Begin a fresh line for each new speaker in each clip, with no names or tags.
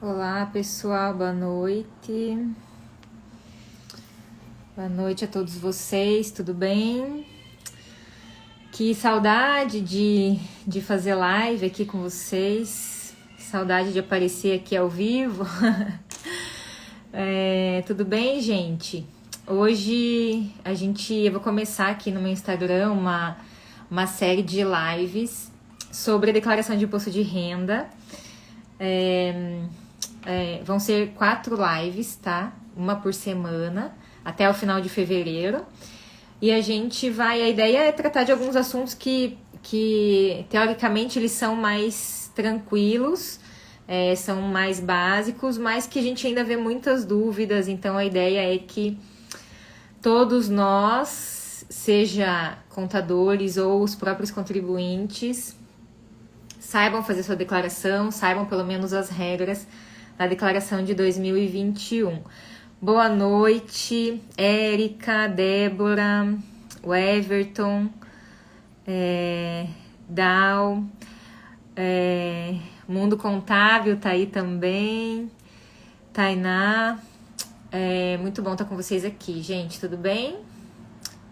Olá, pessoal, boa noite. Boa noite a todos vocês, tudo bem? Que saudade de fazer live aqui com vocês, saudade de aparecer aqui ao vivo. Tudo bem, gente? Hoje eu vou começar aqui no meu Instagram uma série de lives sobre a declaração de imposto de renda. Vão ser 4 lives, tá? Uma por semana, até o final de fevereiro. E a ideia é tratar de alguns assuntos que teoricamente eles são mais tranquilos, são mais básicos, mas que a gente ainda vê muitas dúvidas. Então a ideia é que todos nós, seja contadores ou os próprios contribuintes, saibam fazer sua declaração, saibam pelo menos as regras da declaração de 2021. Boa noite, Érica, Débora, o Everton, Dal, Mundo Contábil tá aí também, Tainá. Muito bom estar com vocês aqui, gente, tudo bem?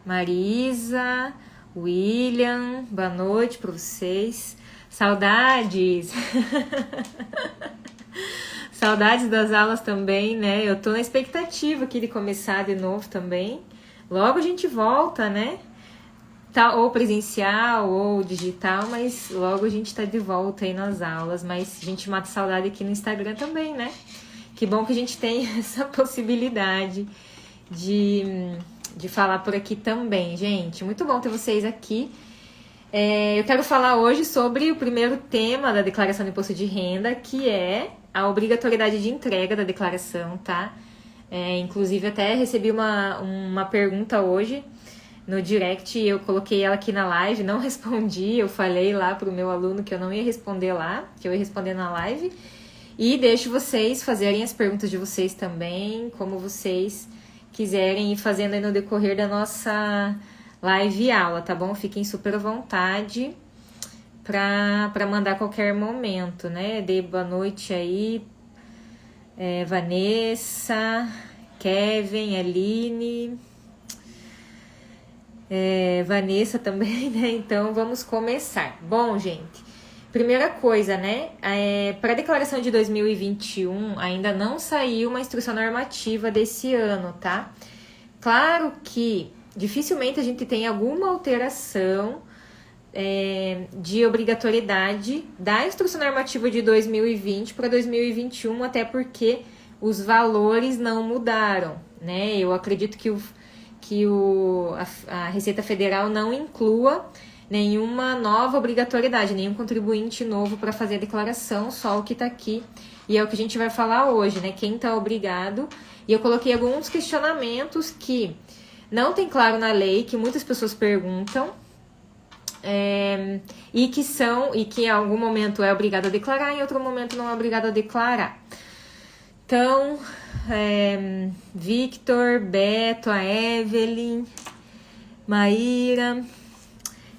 Marisa, William, boa noite para vocês. Saudades! Saudades das aulas também, né? Eu tô na expectativa aqui de começar de novo também. Logo a gente volta, né? Tá, ou presencial ou digital, mas logo a gente tá de volta aí nas aulas. Mas a gente mata saudade aqui no Instagram também, né? Que bom que a gente tem essa possibilidade de falar por aqui também, gente. Muito bom ter vocês aqui. Eu quero falar hoje sobre o primeiro tema da declaração de imposto de renda, que é a obrigatoriedade de entrega da declaração, tá? Inclusive, até recebi uma pergunta hoje no direct, eu coloquei ela aqui na live, não respondi, eu falei lá pro meu aluno que eu não ia responder lá, que eu ia responder na live, e deixo vocês fazerem as perguntas de vocês também, como vocês quiserem ir fazendo aí no decorrer da nossa live e aula, tá bom? Fiquem super à vontade para mandar a qualquer momento, né? Dê boa noite aí, Vanessa, Kevin, Aline, Vanessa também, né? Então vamos começar. Bom, gente, primeira coisa, né? Para a declaração de 2021 ainda não saiu uma instrução normativa desse ano, tá? Claro que dificilmente a gente tem alguma alteração de obrigatoriedade da instrução normativa de 2020 para 2021, até porque os valores não mudaram, né? Eu acredito que a Receita Federal não inclua nenhuma nova obrigatoriedade, nenhum contribuinte novo para fazer a declaração, só o que está aqui. E é o que a gente vai falar hoje, né? Quem está obrigado. E eu coloquei alguns questionamentos que não tem claro na lei, que muitas pessoas perguntam, e que em algum momento é obrigado a declarar, em outro momento não é obrigado a declarar. Então, Victor, Beto, a Evelyn, Maíra,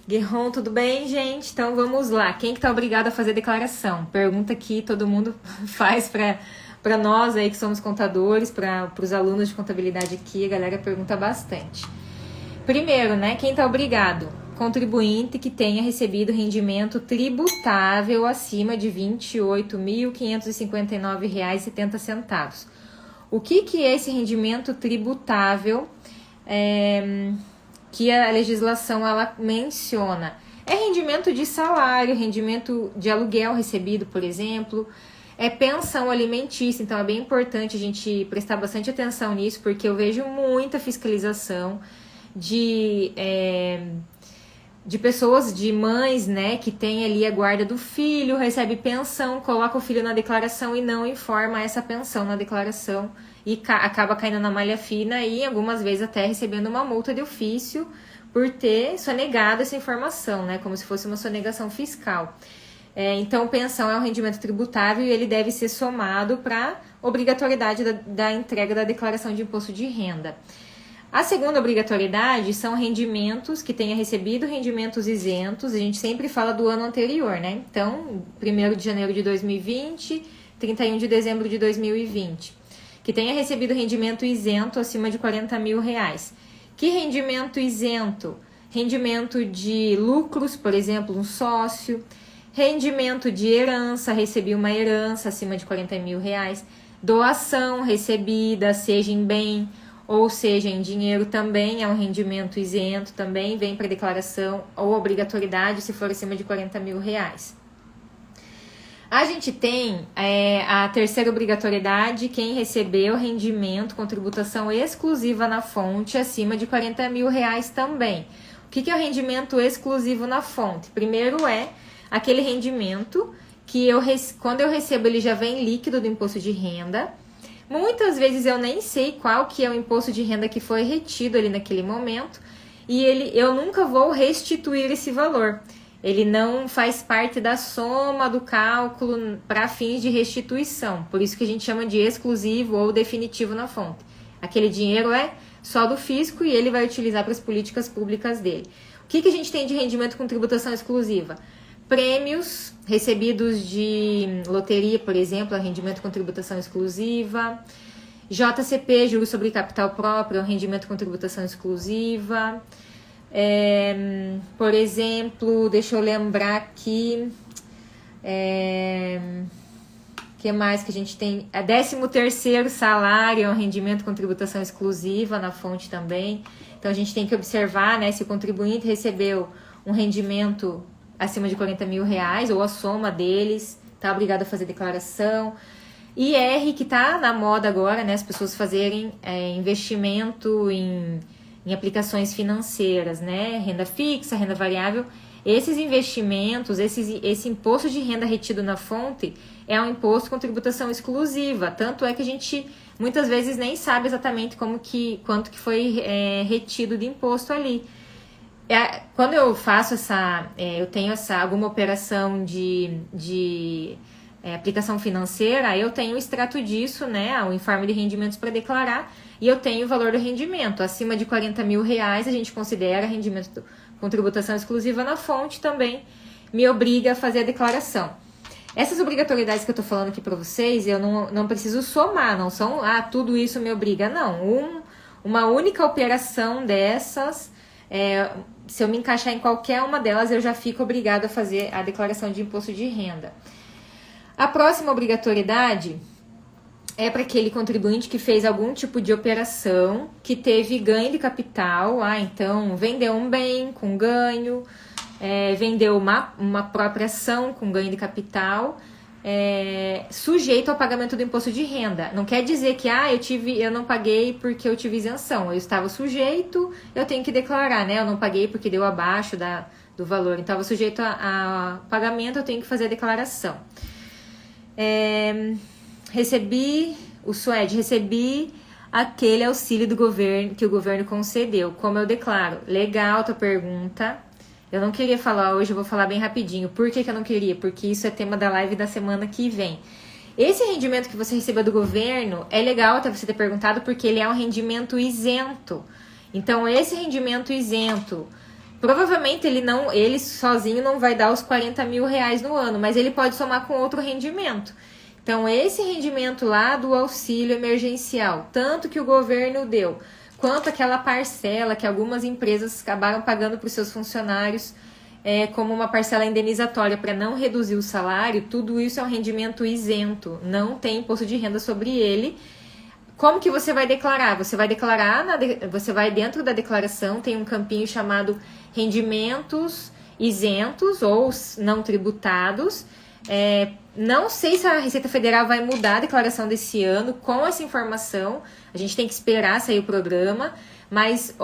Guerron, tudo bem, gente? Então vamos lá. Quem que tá obrigado a fazer declaração? Pergunta que todo mundo faz para nós aí que somos contadores, para os alunos de contabilidade aqui, a galera pergunta bastante. Primeiro, né, quem está obrigado? Contribuinte que tenha recebido rendimento tributável acima de R$ 28.559,70. O que é esse rendimento tributável que a legislação ela menciona? É rendimento de salário, rendimento de aluguel recebido, por exemplo, pensão alimentícia. Então é bem importante a gente prestar bastante atenção nisso, porque eu vejo muita fiscalização de pessoas, de mães, né, que tem ali a guarda do filho, recebe pensão, coloca o filho na declaração e não informa essa pensão na declaração e acaba caindo na malha fina e algumas vezes até recebendo uma multa de ofício por ter sonegado essa informação, né, como se fosse uma sonegação fiscal. Então, pensão é um rendimento tributável e ele deve ser somado para obrigatoriedade da entrega da declaração de imposto de renda. A segunda obrigatoriedade são rendimentos que tenha recebido rendimentos isentos. A gente sempre fala do ano anterior, né? Então, 1º de janeiro de 2020, 31 de dezembro de 2020, que tenha recebido rendimento isento acima de R$40.000. Que rendimento isento? Rendimento de lucros, por exemplo, um sócio. Rendimento de herança, recebi uma herança acima de R$40.000. Doação recebida, seja em bem ou seja em dinheiro, também é um rendimento isento, também vem para declaração ou obrigatoriedade se for acima de R$40.000. A gente tem a terceira obrigatoriedade, quem recebeu rendimento com tributação exclusiva na fonte acima de R$40.000 também. O que é o rendimento exclusivo na fonte? Primeiro é aquele rendimento que quando eu recebo ele já vem líquido do imposto de renda. Muitas vezes eu nem sei qual que é o imposto de renda que foi retido ali naquele momento e eu nunca vou restituir esse valor. Ele não faz parte da soma do cálculo para fins de restituição. Por isso que a gente chama de exclusivo ou definitivo na fonte. Aquele dinheiro é só do fisco e ele vai utilizar para as políticas públicas dele. O que a gente tem de rendimento com tributação exclusiva? Prêmios recebidos de loteria, por exemplo, rendimento com tributação exclusiva. JCP, juros sobre capital próprio, rendimento com tributação exclusiva. Por exemplo, deixa eu lembrar aqui. Que mais que a gente tem? 13º salário é um rendimento com tributação exclusiva na fonte também. Então a gente tem que observar, né, se o contribuinte recebeu um rendimento acima de R$40.000 ou a soma deles, tá obrigado a fazer declaração. IR, que tá na moda agora, né, as pessoas fazerem investimento em aplicações financeiras, né, renda fixa, renda variável. Esses investimentos, esse imposto de renda retido na fonte é um imposto com tributação exclusiva. Tanto é que a gente muitas vezes nem sabe exatamente quanto que foi retido de imposto ali. Quando eu faço eu tenho alguma operação de aplicação financeira, eu tenho o extrato disso, né, o informe de rendimentos para declarar, e eu tenho o valor do rendimento. Acima de R$40.000 a gente considera rendimento com tributação exclusiva na fonte, também me obriga a fazer a declaração. Essas obrigatoriedades que eu estou falando aqui para vocês, eu não preciso somar, não são, tudo isso me obriga, não. Uma única operação dessas, se eu me encaixar em qualquer uma delas, eu já fico obrigado a fazer a declaração de imposto de renda. A próxima obrigatoriedade é para aquele contribuinte que fez algum tipo de operação, que teve ganho de capital, então vendeu um bem com ganho, vendeu uma própria ação com ganho de capital, sujeito ao pagamento do imposto de renda. Não quer dizer que eu não paguei porque eu tive isenção. Eu estava sujeito, eu tenho que declarar, né? Eu não paguei porque deu abaixo do valor. Então, estava sujeito a pagamento, eu tenho que fazer a declaração. Recebi aquele auxílio do governo que o governo concedeu. Como eu declaro? Legal tua pergunta. Eu não queria falar hoje, eu vou falar bem rapidinho. Por que eu não queria? Porque isso é tema da live da semana que vem. Esse rendimento que você recebeu do governo é legal até você ter perguntado, porque ele é um rendimento isento. Então, esse rendimento isento, provavelmente ele sozinho não vai dar os R$40.000 no ano, mas ele pode somar com outro rendimento. Então, esse rendimento lá do auxílio emergencial, tanto que o governo deu, quanto aquela parcela que algumas empresas acabaram pagando para os seus funcionários como uma parcela indenizatória para não reduzir o salário, tudo isso é um rendimento isento, não tem imposto de renda sobre ele. Como que você vai declarar? Você vai declarar, você vai dentro da declaração, tem um campinho chamado rendimentos isentos ou não tributados. Não sei se a Receita Federal vai mudar a declaração desse ano com essa informação. A gente tem que esperar sair o programa, mas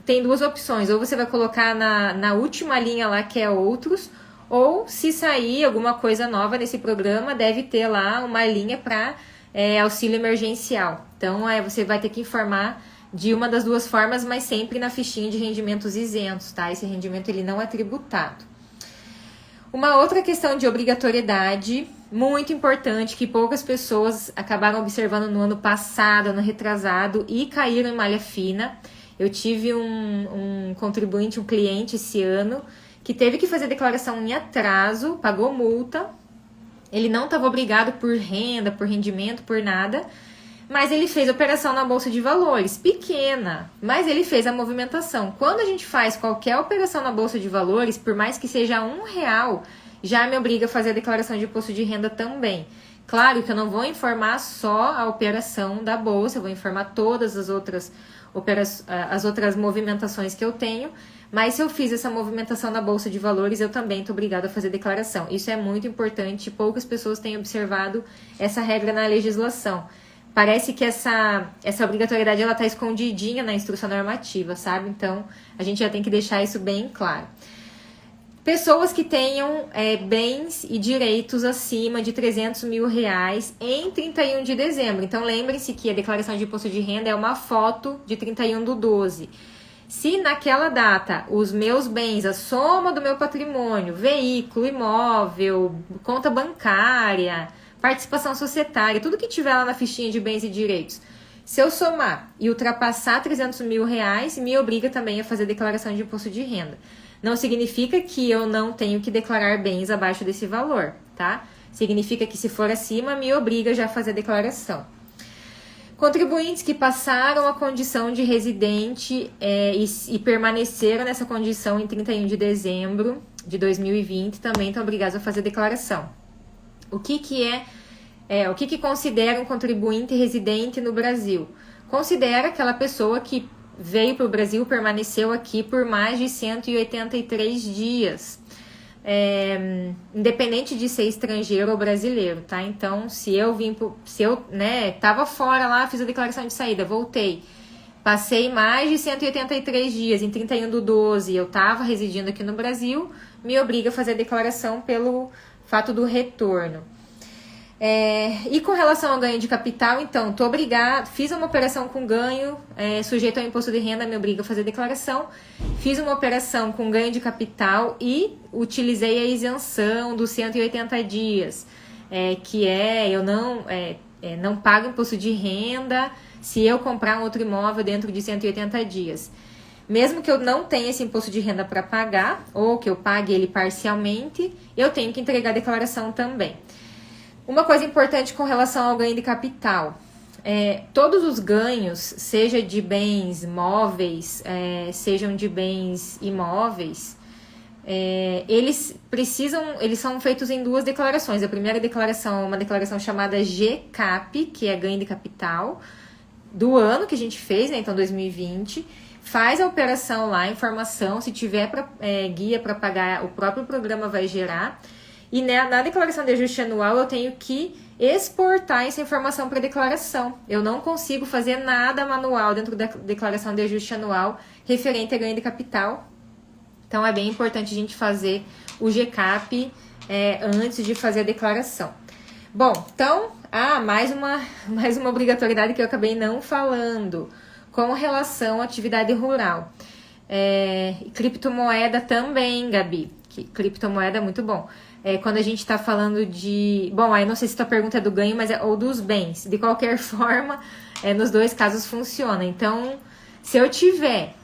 tem duas opções. Ou você vai colocar na última linha lá, que é outros, ou se sair alguma coisa nova nesse programa, deve ter lá uma linha para auxílio emergencial. Então, você vai ter que informar de uma das duas formas, mas sempre na fichinha de rendimentos isentos, tá? Esse rendimento ele não é tributado. Uma outra questão de obrigatoriedade, muito importante, que poucas pessoas acabaram observando no ano passado, ano retrasado, e caíram em malha fina. Eu tive um contribuinte, um cliente esse ano, que teve que fazer declaração em atraso, pagou multa, Ele não estava obrigado por renda, por rendimento, por nada, mas ele fez operação na Bolsa de Valores, pequena, mas ele fez a movimentação. Quando a gente faz qualquer operação na Bolsa de Valores, por mais que seja R$1, já me obriga a fazer a declaração de imposto de renda também. Claro que eu não vou informar só a operação da Bolsa, eu vou informar todas as outras movimentações que eu tenho, mas se eu fiz essa movimentação na Bolsa de Valores, eu também estou obrigada a fazer declaração. Isso é muito importante, poucas pessoas têm observado essa regra na legislação. Parece que essa obrigatoriedade está escondidinha na instrução normativa, sabe? Então, a gente já tem que deixar isso bem claro. Pessoas que tenham bens e direitos acima de R$300 mil em 31 de dezembro. Então, lembrem-se que a declaração de imposto de renda é uma foto de 31/12. Se naquela data os meus bens, a soma do meu patrimônio, veículo, imóvel, conta bancária, participação societária, tudo que tiver lá na fichinha de bens e direitos, se eu somar e ultrapassar R$300 mil, me obriga também a fazer declaração de imposto de renda. Não significa que eu não tenho que declarar bens abaixo desse valor, tá? Significa que se for acima, me obriga já a fazer a declaração. Contribuintes que passaram a condição de residente e permaneceram nessa condição em 31 de dezembro de 2020 também estão obrigados a fazer a declaração. O que considera um contribuinte residente no Brasil? Considera aquela pessoa que veio para o Brasil, permaneceu aqui por mais de 183 dias, independente de ser estrangeiro ou brasileiro, tá? Então, se eu tava fora lá, fiz a declaração de saída, voltei, passei mais de 183 dias, em 31/12 eu estava residindo aqui no Brasil, me obriga a fazer a declaração pelo fato do retorno. E com relação ao ganho de capital, então, tô obrigado, fiz uma operação com ganho, sujeito ao imposto de renda, me obriga a fazer declaração. Fiz uma operação com ganho de capital e utilizei a isenção dos 180 dias, que eu não pago imposto de renda se eu comprar um outro imóvel dentro de 180 dias. Mesmo que eu não tenha esse imposto de renda para pagar, ou que eu pague ele parcialmente, eu tenho que entregar a declaração também. Uma coisa importante com relação ao ganho de capital, todos os ganhos, seja de bens móveis, sejam de bens imóveis, eles são feitos em duas declarações. A primeira declaração é uma declaração chamada GCAP, que é ganho de capital, do ano que a gente fez, né, então 2020, faz a operação lá, informação, se tiver guia para pagar, o próprio programa vai gerar. E na declaração de ajuste anual eu tenho que exportar essa informação para a declaração. Eu não consigo fazer nada manual dentro da declaração de ajuste anual referente a ganho de capital. Então é bem importante a gente fazer o GCAP antes de fazer a declaração. Bom, então, mais uma obrigatoriedade que eu acabei não falando, com relação à atividade rural. Criptomoeda também, Gabi. Criptomoeda é muito bom. Quando a gente está falando de... Bom, aí não sei se a tua pergunta é do ganho, mas ou dos bens. De qualquer forma, nos dois casos funciona. Então, se eu tiver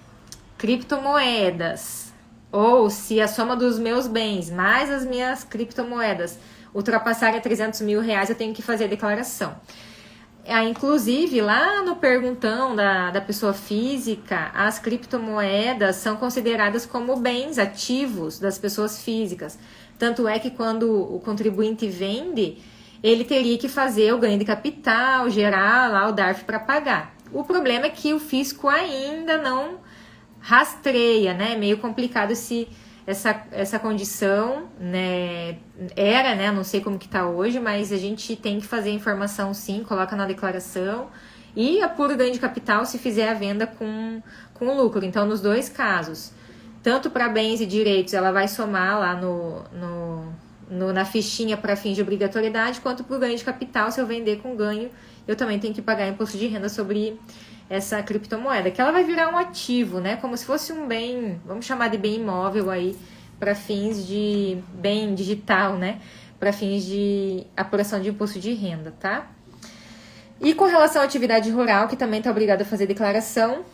criptomoedas, ou se a soma dos meus bens mais as minhas criptomoedas ultrapassarem R$300 mil, eu tenho que fazer a declaração. Inclusive, lá no perguntão da pessoa física, as criptomoedas são consideradas como bens ativos das pessoas físicas. Tanto é que quando o contribuinte vende, ele teria que fazer o ganho de capital, gerar lá o DARF para pagar. O problema é que o fisco ainda não rastreia, né? É meio complicado essa condição, né? Não sei como que tá hoje, mas a gente tem que fazer a informação sim, coloca na declaração e apura o ganho de capital se fizer a venda com lucro. Então, nos dois casos, tanto para bens e direitos, ela vai somar lá na fichinha para fins de obrigatoriedade, quanto para o ganho de capital, se eu vender com ganho, eu também tenho que pagar imposto de renda sobre essa criptomoeda, que ela vai virar um ativo, né? Como se fosse um bem, vamos chamar de bem imóvel aí, para fins de bem digital, né? Para fins de apuração de imposto de renda, tá? E com relação à atividade rural, que também está obrigado a fazer declaração,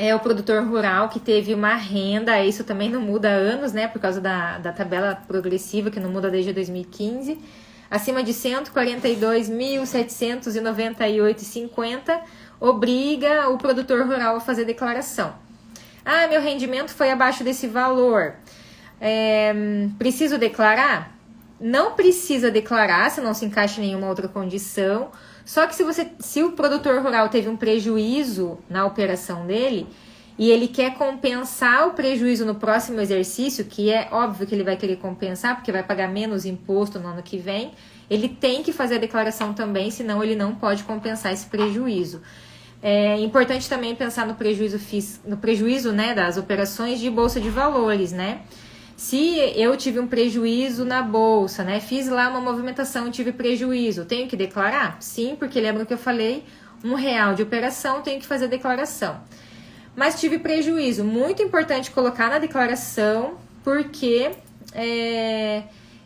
é o produtor rural que teve uma renda, isso também não muda há anos, né, por causa da tabela progressiva, que não muda desde 2015, acima de 142.798,50, obriga o produtor rural a fazer declaração. Ah, meu rendimento foi abaixo desse valor. Preciso declarar? Não precisa declarar, se não se encaixa em nenhuma outra condição. Só que se o produtor rural teve um prejuízo na operação dele e ele quer compensar o prejuízo no próximo exercício, que é óbvio que ele vai querer compensar, porque vai pagar menos imposto no ano que vem, ele tem que fazer a declaração também, senão ele não pode compensar esse prejuízo. É importante também pensar no prejuízo, né, das operações de bolsa de valores, né? Se eu tive um prejuízo na bolsa, né, fiz lá uma movimentação e tive prejuízo, tenho que declarar? Sim, porque lembra que eu falei, R$1 de operação, tenho que fazer a declaração. Mas tive prejuízo, muito importante colocar na declaração, porque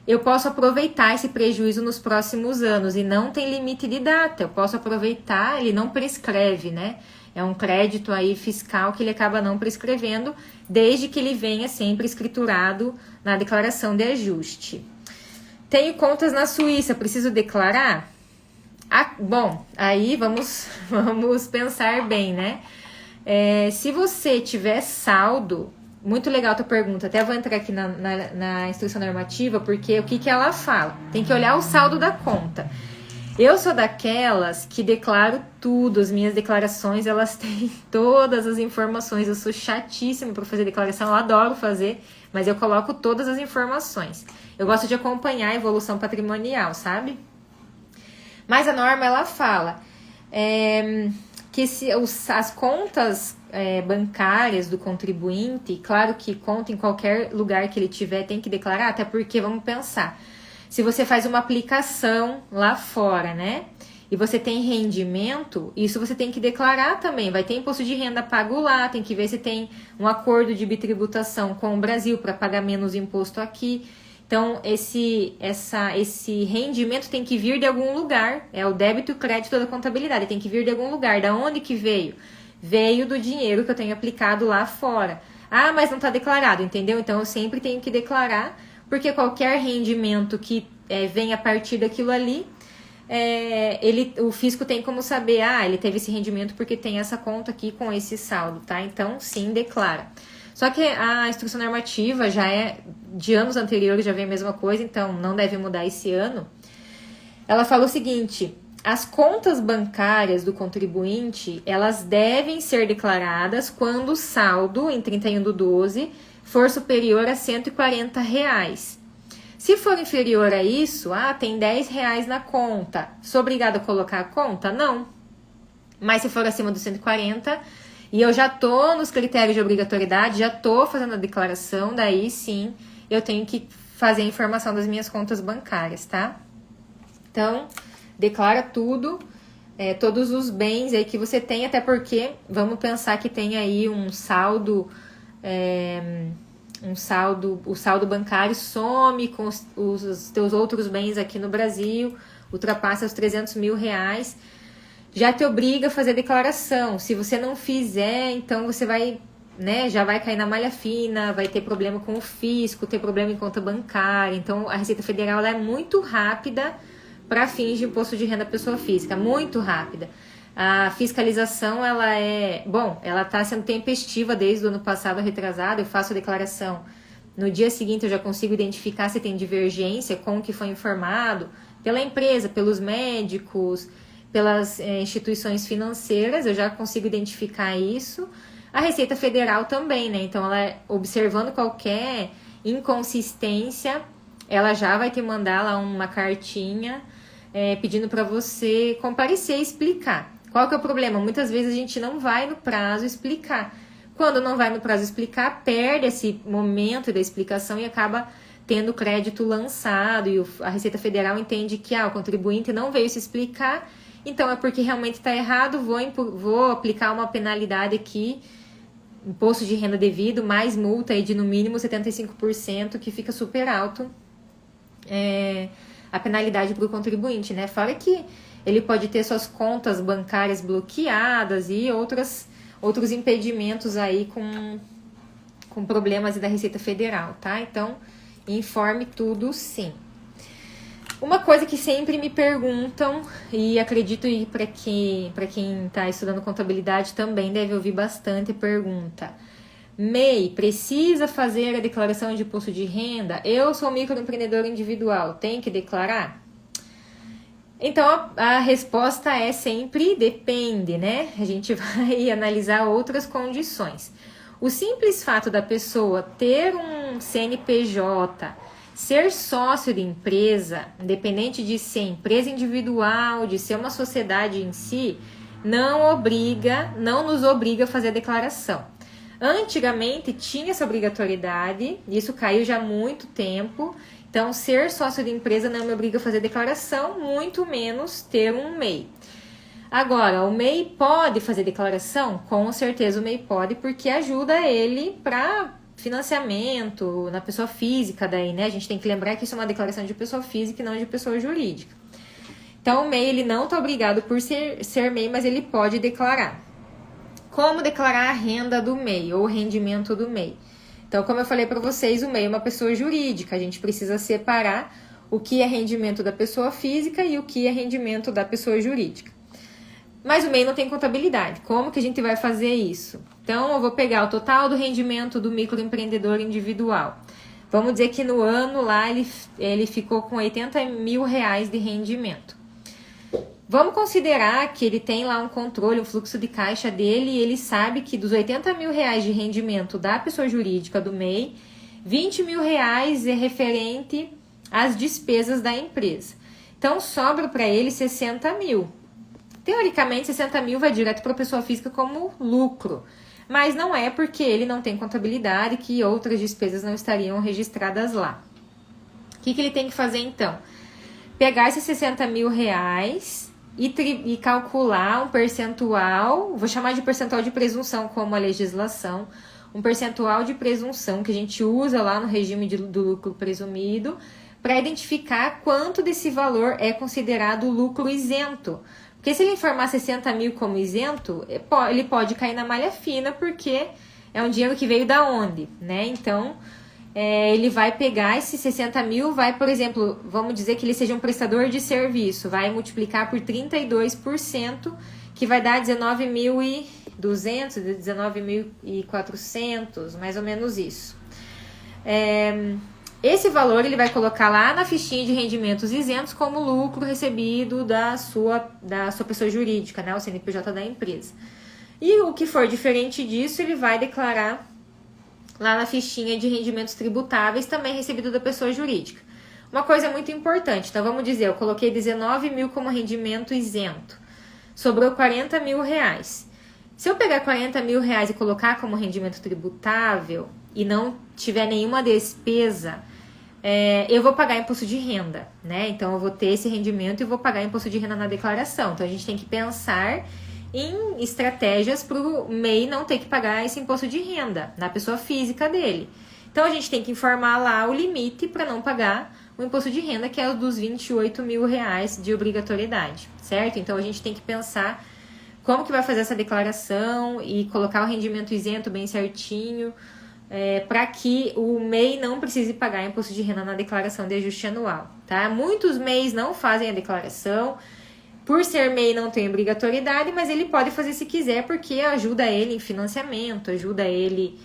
eu posso aproveitar esse prejuízo nos próximos anos e não tem limite de data, eu posso aproveitar, ele não prescreve, né? É um crédito aí fiscal que ele acaba não prescrevendo, desde que ele venha sempre escriturado na declaração de ajuste. Tenho contas na Suíça, preciso declarar? Bom, aí vamos pensar bem, né? Se você tiver saldo, muito legal a tua pergunta, até vou entrar aqui na instrução normativa, porque o que ela fala? Tem que olhar o saldo da conta. Eu sou daquelas que declaro tudo, as minhas declarações, elas têm todas as informações, eu sou chatíssima para fazer declaração, eu adoro fazer, mas eu coloco todas as informações. Eu gosto de acompanhar a evolução patrimonial, sabe? Mas a norma, ela fala que as contas bancárias do contribuinte, claro que conta em qualquer lugar que ele tiver, tem que declarar, até porque, vamos pensar, se você faz uma aplicação lá fora, né? E você tem rendimento, isso você tem que declarar também. Vai ter imposto de renda pago lá, tem que ver se tem um acordo de bitributação com o Brasil para pagar menos imposto aqui. Então, esse rendimento tem que vir de algum lugar. É o débito e o crédito da contabilidade. Tem que vir de algum lugar. Da onde que veio? Veio do dinheiro que eu tenho aplicado lá fora. Ah, mas não está declarado, entendeu? Então, eu sempre tenho que declarar, porque qualquer rendimento que vem a partir daquilo ali, o fisco tem como saber, ele teve esse rendimento porque tem essa conta aqui com esse saldo, tá? Então, sim, declara. Só que a instrução normativa já é de anos anteriores, já vem a mesma coisa, então não deve mudar esse ano. Ela fala o seguinte: as contas bancárias do contribuinte, elas devem ser declaradas quando o saldo, em 31/12, for superior a R$140. Se for inferior a isso, tem R$10 na conta. Sou obrigada a colocar a conta? Não. Mas se for acima dos 140, e eu já tô nos critérios de obrigatoriedade, já tô fazendo a declaração, daí sim eu tenho que fazer a informação das minhas contas bancárias, tá? Então, declara tudo, todos os bens aí que você tem, até porque vamos pensar que tem aí um saldo, o saldo bancário some com os teus outros bens aqui no Brasil, ultrapassa os R$300 mil, já te obriga a fazer a declaração. Se você não fizer, então você vai, né, já vai cair na malha fina, vai ter problema com o fisco, ter problema em conta bancária. Então, a Receita Federal ela é muito rápida para fins de imposto de renda pessoa física, muito rápida. A fiscalização, ela está sendo tempestiva desde o ano passado, retrasado. Eu faço a declaração, no dia seguinte eu já consigo identificar se tem divergência com o que foi informado pela empresa, pelos médicos, pelas instituições financeiras, eu já consigo identificar isso. A Receita Federal também, né? Então, ela observando qualquer inconsistência, ela já vai te mandar lá uma cartinha pedindo para você comparecer e explicar. Qual que é o problema? Muitas vezes a gente não vai no prazo explicar. Quando não vai no prazo explicar, perde esse momento da explicação e acaba tendo crédito lançado. E a Receita Federal entende que o contribuinte não veio se explicar, então é porque realmente está errado, vou aplicar uma penalidade aqui, imposto de renda devido, mais multa aí de no mínimo 75%, que fica super alto a penalidade para o contribuinte, né? Fora que ele pode ter suas contas bancárias bloqueadas e outros impedimentos aí com problemas da Receita Federal, tá? Então, informe tudo sim. Uma coisa que sempre me perguntam, e acredito que para quem está estudando contabilidade também deve ouvir bastante pergunta. MEI, precisa fazer a declaração de imposto de renda? Eu sou microempreendedor individual, tem que declarar? Então, a resposta é sempre depende, né? A gente vai analisar outras condições. O simples fato da pessoa ter um CNPJ, ser sócio de empresa, independente de ser empresa individual, de ser uma sociedade em si, não nos obriga a fazer a declaração. Antigamente tinha essa obrigatoriedade, isso caiu já há muito tempo. Então, ser sócio de empresa não me obriga a fazer declaração, muito menos ter um MEI. Agora, o MEI pode fazer declaração? Com certeza o MEI pode, porque ajuda ele para financiamento na pessoa física daí, né? A gente tem que lembrar que isso é uma declaração de pessoa física e não de pessoa jurídica. Então, o MEI, ele não está obrigado por ser MEI, mas ele pode declarar. Como declarar a renda do MEI ou o rendimento do MEI? Então, como eu falei para vocês, o MEI é uma pessoa jurídica. A gente precisa separar o que é rendimento da pessoa física e o que é rendimento da pessoa jurídica. Mas o MEI não tem contabilidade. Como que a gente vai fazer isso? Então, eu vou pegar o total do rendimento do microempreendedor individual. Vamos dizer que no ano lá ele ficou com R$80 mil de rendimento. Vamos considerar que ele tem lá um controle, um fluxo de caixa dele e ele sabe que dos R$80 mil de rendimento da pessoa jurídica do MEI, R$20 mil é referente às despesas da empresa. Então, sobra para ele 60 mil. Teoricamente, 60 mil vai direto para a pessoa física como lucro. Mas não é porque ele não tem contabilidade que outras despesas não estariam registradas lá. O que ele tem que fazer então? Pegar esses 60 mil e calcular um percentual, vou chamar de percentual de presunção como a legislação, um percentual de presunção que a gente usa lá no regime do lucro presumido para identificar quanto desse valor é considerado lucro isento. Porque se ele informar 60 mil como isento, ele pode cair na malha fina, porque é um dinheiro que veio da onde, né? Então, ele vai pegar esses 60 mil, vai, por exemplo, vamos dizer que ele seja um prestador de serviço, vai multiplicar por 32%, que vai dar 19.200, 19.400, mais ou menos isso. Esse valor ele vai colocar lá na fichinha de rendimentos isentos como lucro recebido da sua pessoa jurídica, né, o CNPJ da empresa. E o que for diferente disso, ele vai declarar lá na fichinha de rendimentos tributáveis, também recebido da pessoa jurídica. Uma coisa muito importante, então vamos dizer, eu coloquei 19 mil como rendimento isento, sobrou 40 mil reais. Se eu pegar 40 mil reais e colocar como rendimento tributável e não tiver nenhuma despesa, eu vou pagar imposto de renda, né? Então, eu vou ter esse rendimento e vou pagar imposto de renda na declaração. Então, a gente tem que pensar em estratégias para o MEI não ter que pagar esse imposto de renda na pessoa física dele. Então, a gente tem que informar lá o limite para não pagar o imposto de renda, que é o dos 28 mil reais de obrigatoriedade, certo? Então, a gente tem que pensar como que vai fazer essa declaração e colocar o rendimento isento bem certinho, para que o MEI não precise pagar imposto de renda na declaração de ajuste anual, tá? Muitos MEIs não fazem a declaração, por ser MEI não tem obrigatoriedade, mas ele pode fazer se quiser, porque ajuda ele em financiamento, ajuda ele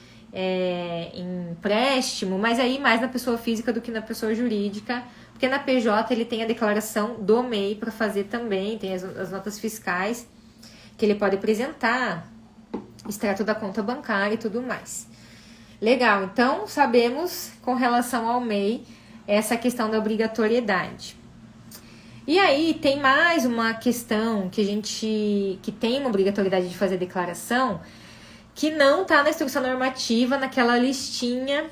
em empréstimo, mas aí mais na pessoa física do que na pessoa jurídica, porque na PJ ele tem a declaração do MEI para fazer também, tem as notas fiscais que ele pode apresentar, extrato da conta bancária e tudo mais. Legal, então sabemos com relação ao MEI essa questão da obrigatoriedade. E aí tem mais uma questão que tem uma obrigatoriedade de fazer declaração, que não está na instrução normativa, naquela listinha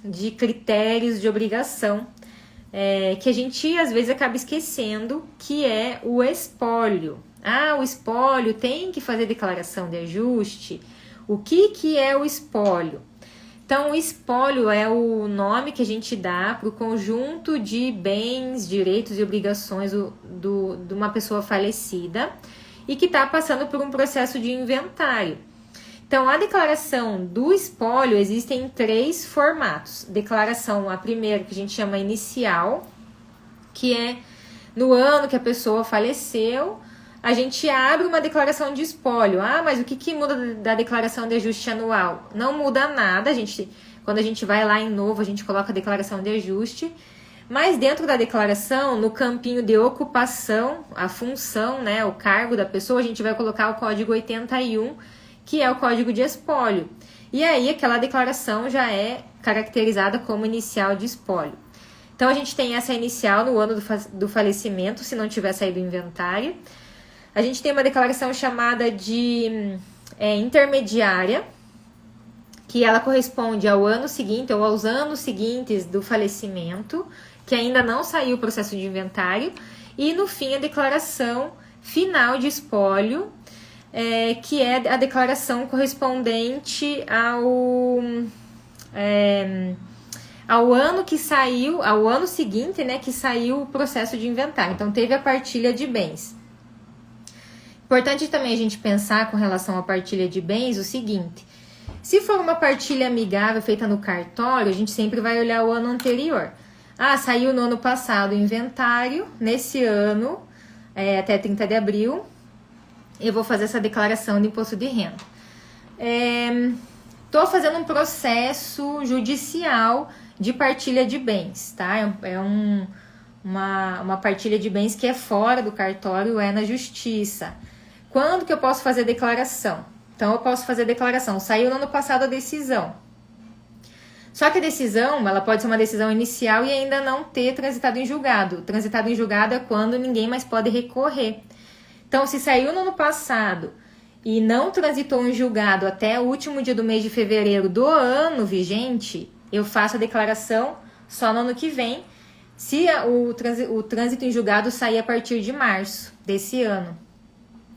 de critérios de obrigação, que a gente às vezes acaba esquecendo, que é o espólio. O espólio tem que fazer declaração de ajuste. O que é o espólio? Então, o espólio é o nome que a gente dá para o conjunto de bens, direitos e obrigações de uma pessoa falecida e que está passando por um processo de inventário. Então, a declaração do espólio existem 3 formatos. Declaração, a primeira, que a gente chama inicial, que é no ano que a pessoa faleceu, a gente abre uma declaração de espólio. Ah, mas o que muda da declaração de ajuste anual? Não muda nada. Quando a gente vai lá em novo, a gente coloca a declaração de ajuste. Mas dentro da declaração, no campinho de ocupação, a função, né, o cargo da pessoa, a gente vai colocar o código 81, que é o código de espólio. E aí aquela declaração já é caracterizada como inicial de espólio. Então a gente tem essa inicial no ano do falecimento, se não tiver saído do inventário. A gente tem uma declaração chamada de intermediária, que ela corresponde ao ano seguinte ou aos anos seguintes do falecimento, que ainda não saiu o processo de inventário, e no fim a declaração final de espólio, que é a declaração correspondente ao ano que saiu, ao ano seguinte, né, que saiu o processo de inventário. Então teve a partilha de bens. Importante também a gente pensar com relação à partilha de bens o seguinte: se for uma partilha amigável feita no cartório, a gente sempre vai olhar o ano anterior. Ah, saiu no ano passado o inventário, nesse ano, até 30 de abril, eu vou fazer essa declaração de imposto de renda. Estou fazendo um processo judicial de partilha de bens, tá? Uma partilha de bens que é fora do cartório, é na justiça. Quando que eu posso fazer a declaração? Então, eu posso fazer a declaração. Saiu no ano passado a decisão. Só que a decisão, ela pode ser uma decisão inicial e ainda não ter transitado em julgado. Transitado em julgado é quando ninguém mais pode recorrer. Então, se saiu no ano passado e não transitou em julgado até o último dia do mês de fevereiro do ano vigente, eu faço a declaração só no ano que vem, se o trânsito em julgado sair a partir de março desse ano.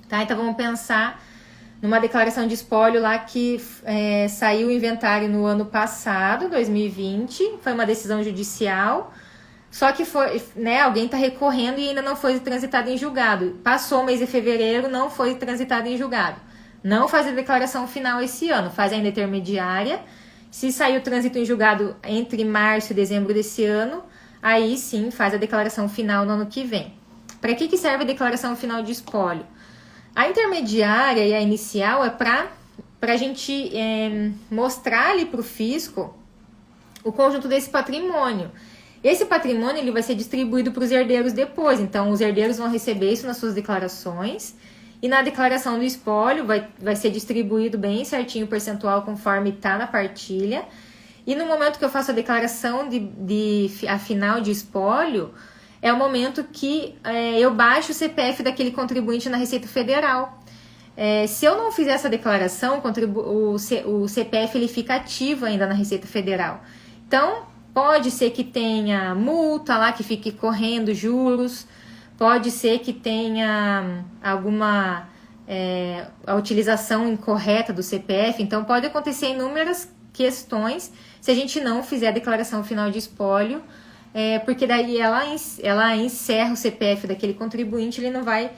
Tá? Então, vamos pensar numa declaração de espólio lá que saiu o inventário no ano passado, 2020, foi uma decisão judicial, só que foi, né, alguém está recorrendo e ainda não foi transitado em julgado. Passou o mês de fevereiro, não foi transitado em julgado. Não faz a declaração final esse ano, faz a intermediária. Se sair o trânsito em julgado entre março e dezembro desse ano, aí sim faz a declaração final no ano que vem. Para que serve a declaração final de espólio? A intermediária e a inicial é para a gente mostrar ali para o fisco o conjunto desse patrimônio. Esse patrimônio ele vai ser distribuído para os herdeiros depois. Então, os herdeiros vão receber isso nas suas declarações. E na declaração do espólio vai ser distribuído bem certinho o percentual conforme está na partilha. E no momento que eu faço a declaração a final de espólio, é o momento que eu baixo o CPF daquele contribuinte na Receita Federal. Se eu não fizer essa declaração, o CPF ele fica ativo ainda na Receita Federal. Então, pode ser que tenha multa lá, que fique correndo juros, pode ser que tenha alguma a utilização incorreta do CPF. Então, pode acontecer inúmeras questões se a gente não fizer a declaração final de espólio, porque daí ela encerra o CPF daquele contribuinte, ele não vai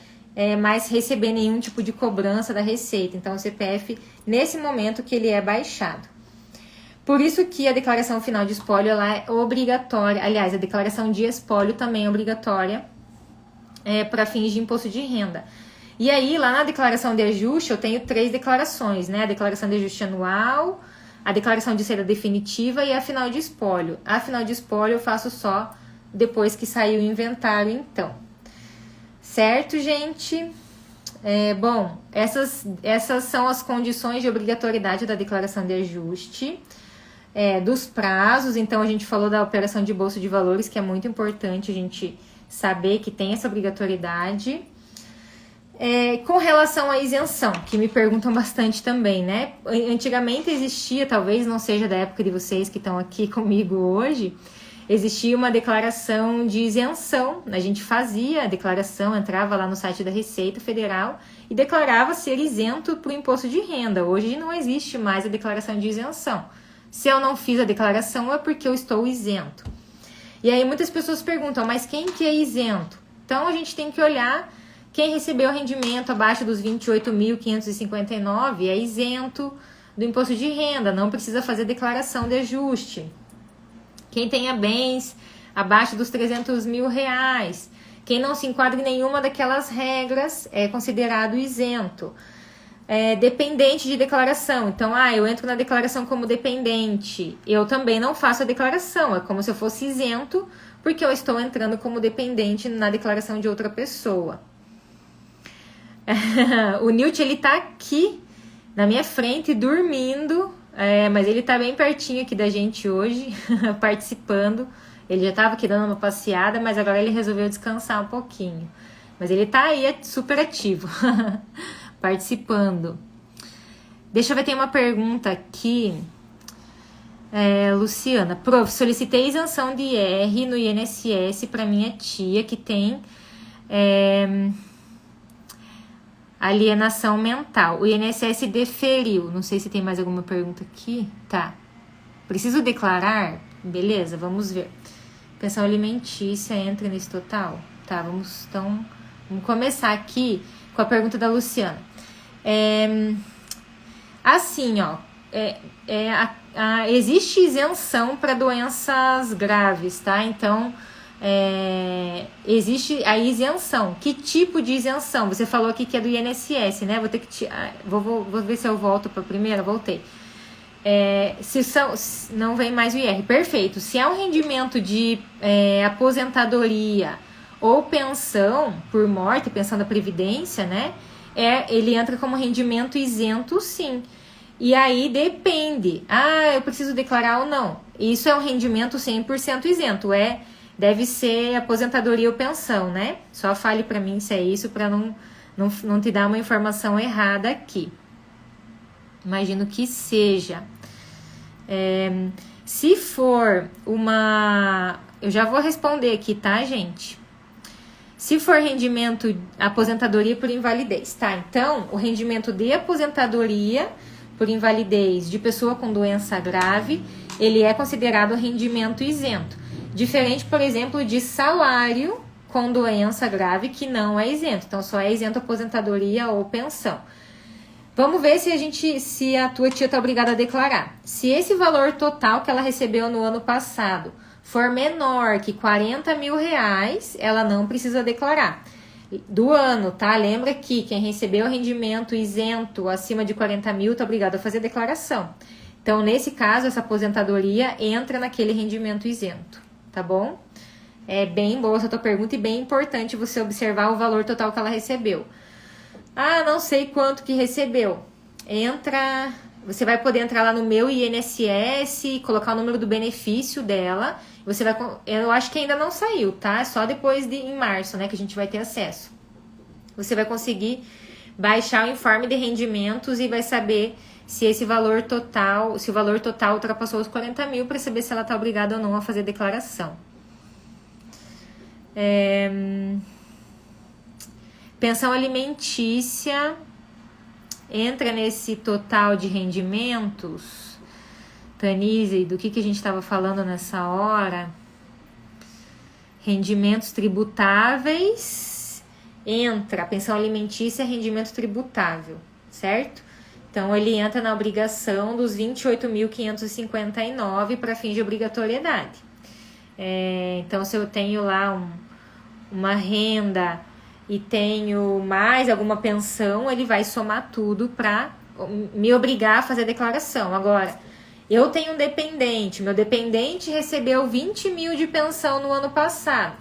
mais receber nenhum tipo de cobrança da Receita. Então, o CPF, nesse momento que ele é baixado. Por isso que a declaração final de espólio ela é obrigatória. Aliás, a declaração de espólio também é obrigatória para fins de imposto de renda. E aí, lá na declaração de ajuste, eu tenho 3 declarações, né? A declaração de ajuste anual, a declaração de saída definitiva e a final de espólio. A final de espólio eu faço só depois que sair o inventário, então. Certo, gente? Bom, essas são as condições de obrigatoriedade da declaração de ajuste. Dos prazos, então a gente falou da operação de bolsa de valores, que é muito importante a gente saber que tem essa obrigatoriedade. Com relação à isenção, que me perguntam bastante também, né? Antigamente existia, talvez não seja da época de vocês que estão aqui comigo hoje, existia uma declaração de isenção. A gente fazia a declaração, entrava lá no site da Receita Federal e declarava ser isento para o imposto de renda. Hoje não existe mais a declaração de isenção. Se eu não fiz a declaração é porque eu estou isento. E aí muitas pessoas perguntam, mas quem que é isento? Então a gente tem que olhar Quem recebeu rendimento abaixo dos 28.559 é isento do imposto de renda, não precisa fazer declaração de ajuste. Quem tenha bens abaixo dos 300 mil reais, quem não se enquadra em nenhuma daquelas regras é considerado isento. Dependente de declaração. Então, eu entro na declaração como dependente. Eu também não faço a declaração. É como se eu fosse isento, porque eu estou entrando como dependente na declaração de outra pessoa. O Newt, ele tá aqui na minha frente, dormindo, mas ele tá bem pertinho aqui da gente hoje, participando. Ele já tava aqui dando uma passeada, mas agora ele resolveu descansar um pouquinho. Mas ele tá aí super ativo, participando. Deixa eu ver, tem uma pergunta aqui. Luciana, prof, solicitei isenção de IR no INSS para minha tia que tem alienação mental. O INSS deferiu. Não sei se tem mais alguma pergunta aqui. Tá. Preciso declarar? Beleza, vamos ver. Pensão alimentícia entra nesse total? Tá, vamos começar aqui com a pergunta da Luciana. Assim, ó, existe isenção para doenças graves, tá? Então, existe a isenção. Que tipo de isenção? Você falou aqui que é do INSS, né? Vou ter que vou ver se eu volto para a primeira. Voltei. Não vem mais o IR. Perfeito. Se é um rendimento de aposentadoria ou pensão por morte, pensão da Previdência, né? Ele entra como rendimento isento, sim. E aí depende. Eu preciso declarar ou não. Isso é um rendimento 100% isento. Deve ser aposentadoria ou pensão, né? Só fale para mim se é isso, para não te dar uma informação errada aqui. Imagino que seja. Se for eu já vou responder aqui, tá, gente? Se for rendimento, aposentadoria por invalidez, tá? Então, o rendimento de aposentadoria por invalidez de pessoa com doença grave, ele é considerado rendimento isento. Diferente, por exemplo, de salário com doença grave, que não é isento. Então, só é isento aposentadoria ou pensão. Vamos ver se a tua tia está obrigada a declarar. Se esse valor total que ela recebeu no ano passado for menor que 40 mil reais, ela não precisa declarar. Do ano, tá? Lembra que quem recebeu rendimento isento acima de 40 mil está obrigado a fazer declaração. Então, nesse caso, essa aposentadoria entra naquele rendimento isento, tá bom? É bem boa essa tua pergunta e bem importante você observar o valor total que ela recebeu. Não sei quanto que recebeu. Você vai poder entrar lá no meu INSS, colocar o número do benefício dela. Eu acho que ainda não saiu, tá? É só depois em março, né, que a gente vai ter acesso. Você vai conseguir baixar o informe de rendimentos e vai saber se o valor total ultrapassou os 40 mil, para saber se ela está obrigada ou não a fazer declaração. Pensão alimentícia entra nesse total de rendimentos. Tanise, do que a gente estava falando nessa hora? Rendimentos tributáveis entra. Pensão alimentícia é rendimento tributável, certo? Então, ele entra na obrigação dos 28.559 para fins de obrigatoriedade. Então, se eu tenho lá uma renda e tenho mais alguma pensão, ele vai somar tudo para me obrigar a fazer a declaração. Agora, eu tenho um dependente, meu dependente recebeu 20 mil de pensão no ano passado.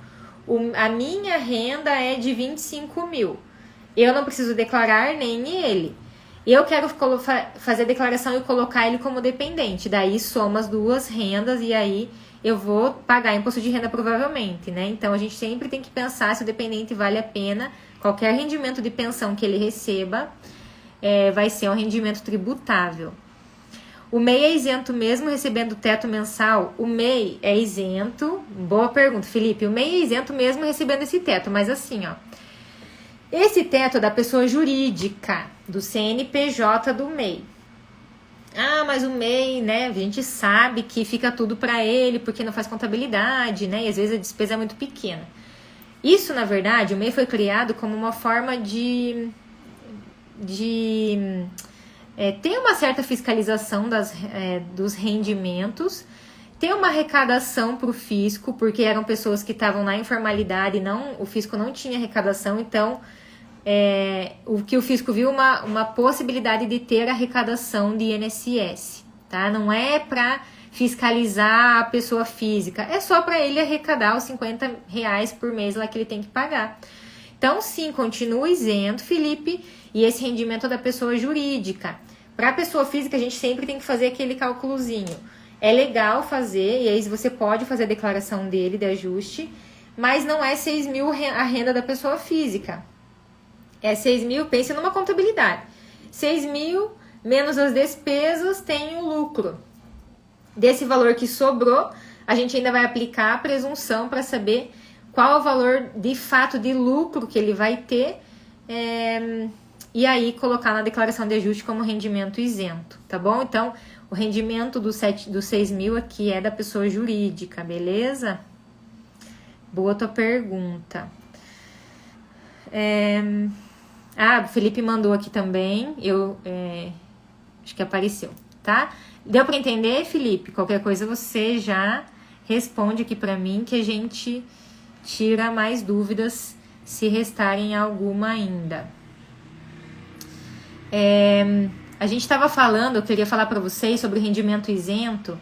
A minha renda é de 25 mil. Eu não preciso declarar nem ele. Eu quero fazer a declaração e colocar ele como dependente. Daí soma as duas rendas e aí eu vou pagar imposto de renda provavelmente, né? Então, a gente sempre tem que pensar se o dependente vale a pena. Qualquer rendimento de pensão que ele receba vai ser um rendimento tributável. O MEI é isento mesmo recebendo teto mensal? O MEI é isento. Boa pergunta, Felipe. O MEI é isento mesmo recebendo esse teto, mas assim, ó. Esse teto é da pessoa jurídica, do CNPJ do MEI. Mas o MEI, né, a gente sabe que fica tudo para ele, porque não faz contabilidade, né, e às vezes a despesa é muito pequena. Isso, na verdade, o MEI foi criado como uma forma de ter uma certa fiscalização dos rendimentos, ter uma arrecadação para o fisco, porque eram pessoas que estavam na informalidade e o fisco não tinha arrecadação, então o que o fisco viu uma possibilidade de ter arrecadação de INSS, tá? Não é para fiscalizar a pessoa física, é só para ele arrecadar os R$50 por mês lá que ele tem que pagar. Então, sim, continua isento, Felipe, e esse rendimento é da pessoa jurídica. Para a pessoa física, a gente sempre tem que fazer aquele cálculozinho. É legal fazer, e aí você pode fazer a declaração dele de ajuste, mas não é 6 mil a renda da pessoa física. É 6 mil, pense numa contabilidade. 6 mil menos as despesas tem o lucro. Desse valor que sobrou, a gente ainda vai aplicar a presunção para saber qual é o valor de fato de lucro que ele vai ter, e aí colocar na declaração de ajuste como rendimento isento, tá bom? Então, o rendimento dos 6 mil aqui é da pessoa jurídica, beleza? Boa tua pergunta. O Felipe mandou aqui também, acho que apareceu, tá? Deu para entender, Felipe? Qualquer coisa você já responde aqui para mim que a gente tira mais dúvidas se restarem alguma ainda. A gente estava falando, eu queria falar para vocês sobre o rendimento isento,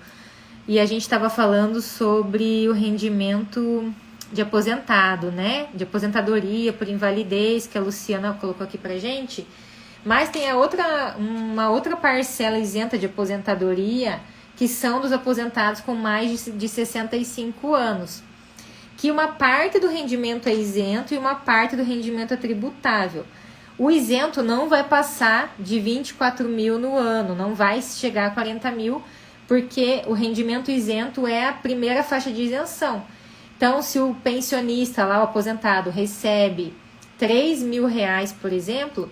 e a gente estava falando sobre o rendimento de aposentado, né? De aposentadoria por invalidez, que a Luciana colocou aqui pra gente. Mas tem uma outra parcela isenta de aposentadoria, que são dos aposentados com mais de 65 anos. Que uma parte do rendimento é isento e uma parte do rendimento é tributável. O isento não vai passar de 24 mil no ano, não vai chegar a 40 mil, porque o rendimento isento é a primeira faixa de isenção. Então, se o pensionista lá, o aposentado, recebe R$3.000, por exemplo,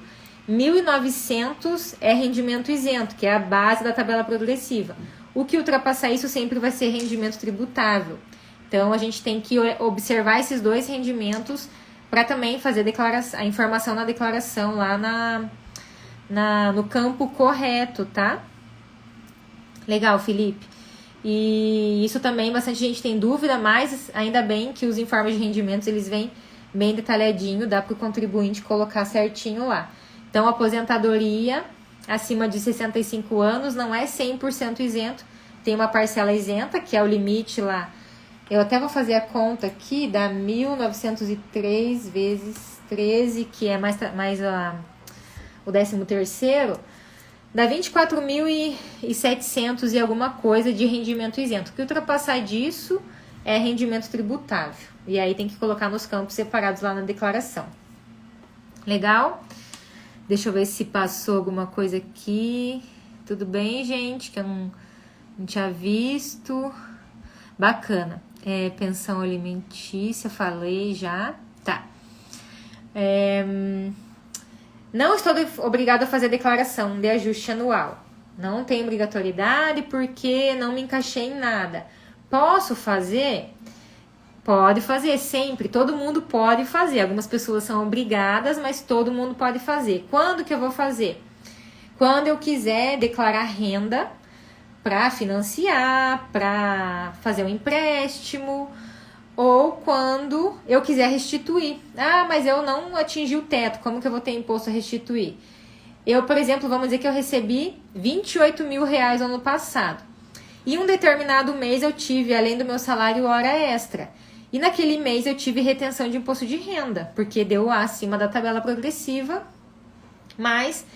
1.900 é rendimento isento, que é a base da tabela progressiva. O que ultrapassar isso sempre vai ser rendimento tributável. Então, a gente tem que observar esses dois rendimentos para também fazer a informação na declaração lá no campo correto, tá? Legal, Felipe. E isso também bastante gente tem dúvida, mas ainda bem que os informes de rendimentos eles vêm bem detalhadinho, dá para o contribuinte colocar certinho lá. Então, a aposentadoria acima de 65 anos não é 100% isento, tem uma parcela isenta, que é o limite lá. Eu até vou fazer a conta aqui, dá 1.903 vezes 13, que é mais o 13º, dá 24.700 e alguma coisa de rendimento isento. O que ultrapassar disso é rendimento tributável. E aí tem que colocar nos campos separados lá na declaração. Legal? Deixa eu ver se passou alguma coisa aqui. Tudo bem, gente? Que eu não tinha visto. Bacana. Pensão alimentícia, falei já. Tá. Não estou obrigada a fazer declaração de ajuste anual. Não tem obrigatoriedade porque não me encaixei em nada. Posso fazer? Pode fazer, sempre. Todo mundo pode fazer. Algumas pessoas são obrigadas, mas todo mundo pode fazer. Quando que eu vou fazer? Quando eu quiser declarar renda para financiar, para fazer um empréstimo, ou quando eu quiser restituir. Mas eu não atingi o teto, como que eu vou ter imposto a restituir? Eu, por exemplo, vamos dizer que eu recebi R$28.000 no ano passado. E um determinado mês eu tive, além do meu salário, hora extra. E naquele mês eu tive retenção de imposto de renda, porque deu acima da tabela progressiva, mas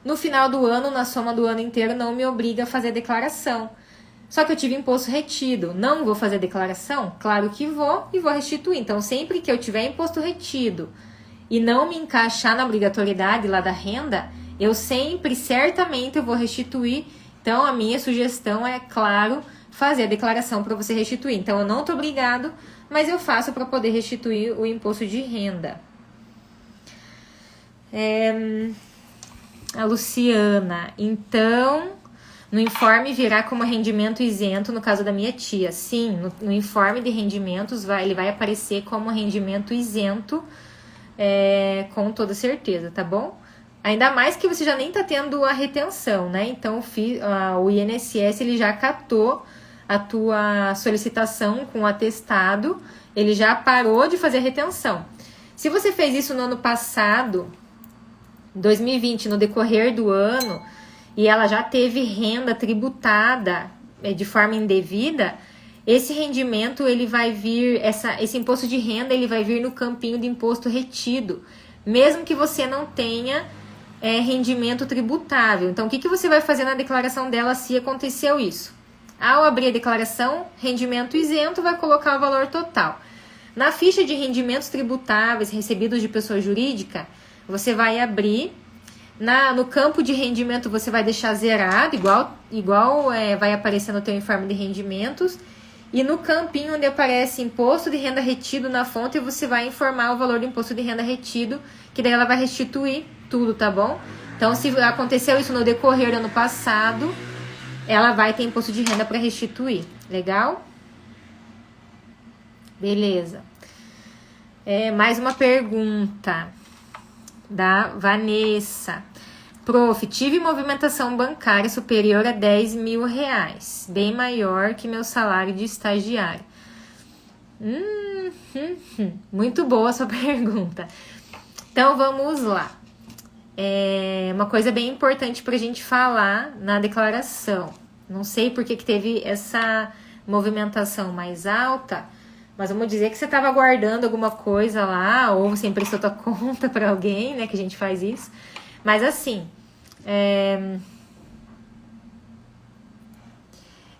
no final do ano, na soma do ano inteiro, não me obriga a fazer declaração. Só que eu tive imposto retido. Não vou fazer declaração? Claro que vou e vou restituir. Então, sempre que eu tiver imposto retido e não me encaixar na obrigatoriedade lá da renda, eu sempre, certamente, eu vou restituir. Então, a minha sugestão é, claro, fazer a declaração para você restituir. Então, eu não estou obrigado, mas eu faço para poder restituir o imposto de renda. A Luciana, então, no informe virá como rendimento isento no caso da minha tia. Sim, no informe de rendimentos ele vai aparecer como rendimento isento, com toda certeza, tá bom? Ainda mais que você já nem tá tendo a retenção, né? Então o INSS ele já catou a tua solicitação com o atestado, ele já parou de fazer a retenção. Se você fez isso no ano passado, 2020, no decorrer do ano, e ela já teve renda tributada de forma indevida, esse rendimento, ele vai vir, esse imposto de renda, ele vai vir no campinho de imposto retido, mesmo que você não tenha rendimento tributável. Então, o que você vai fazer na declaração dela se aconteceu isso? Ao abrir a declaração, rendimento isento, vai colocar o valor total. Na ficha de rendimentos tributáveis recebidos de pessoa jurídica, você vai abrir, no campo de rendimento você vai deixar zerado, igual vai aparecer no teu informe de rendimentos, e no campinho onde aparece imposto de renda retido na fonte, você vai informar o valor do imposto de renda retido, que daí ela vai restituir tudo, tá bom? Então, se aconteceu isso no decorrer do ano passado, ela vai ter imposto de renda para restituir. Legal? Beleza. Mais uma pergunta da Vanessa. Prof, tive movimentação bancária superior a 10 mil reais, bem maior que meu salário de estagiário. Muito boa a sua pergunta. Então, vamos lá. Uma coisa bem importante para a gente falar na declaração. Não sei por que teve essa movimentação mais alta, mas vamos dizer que você estava guardando alguma coisa lá, ou você emprestou tua conta para alguém, né, que a gente faz isso. Mas assim,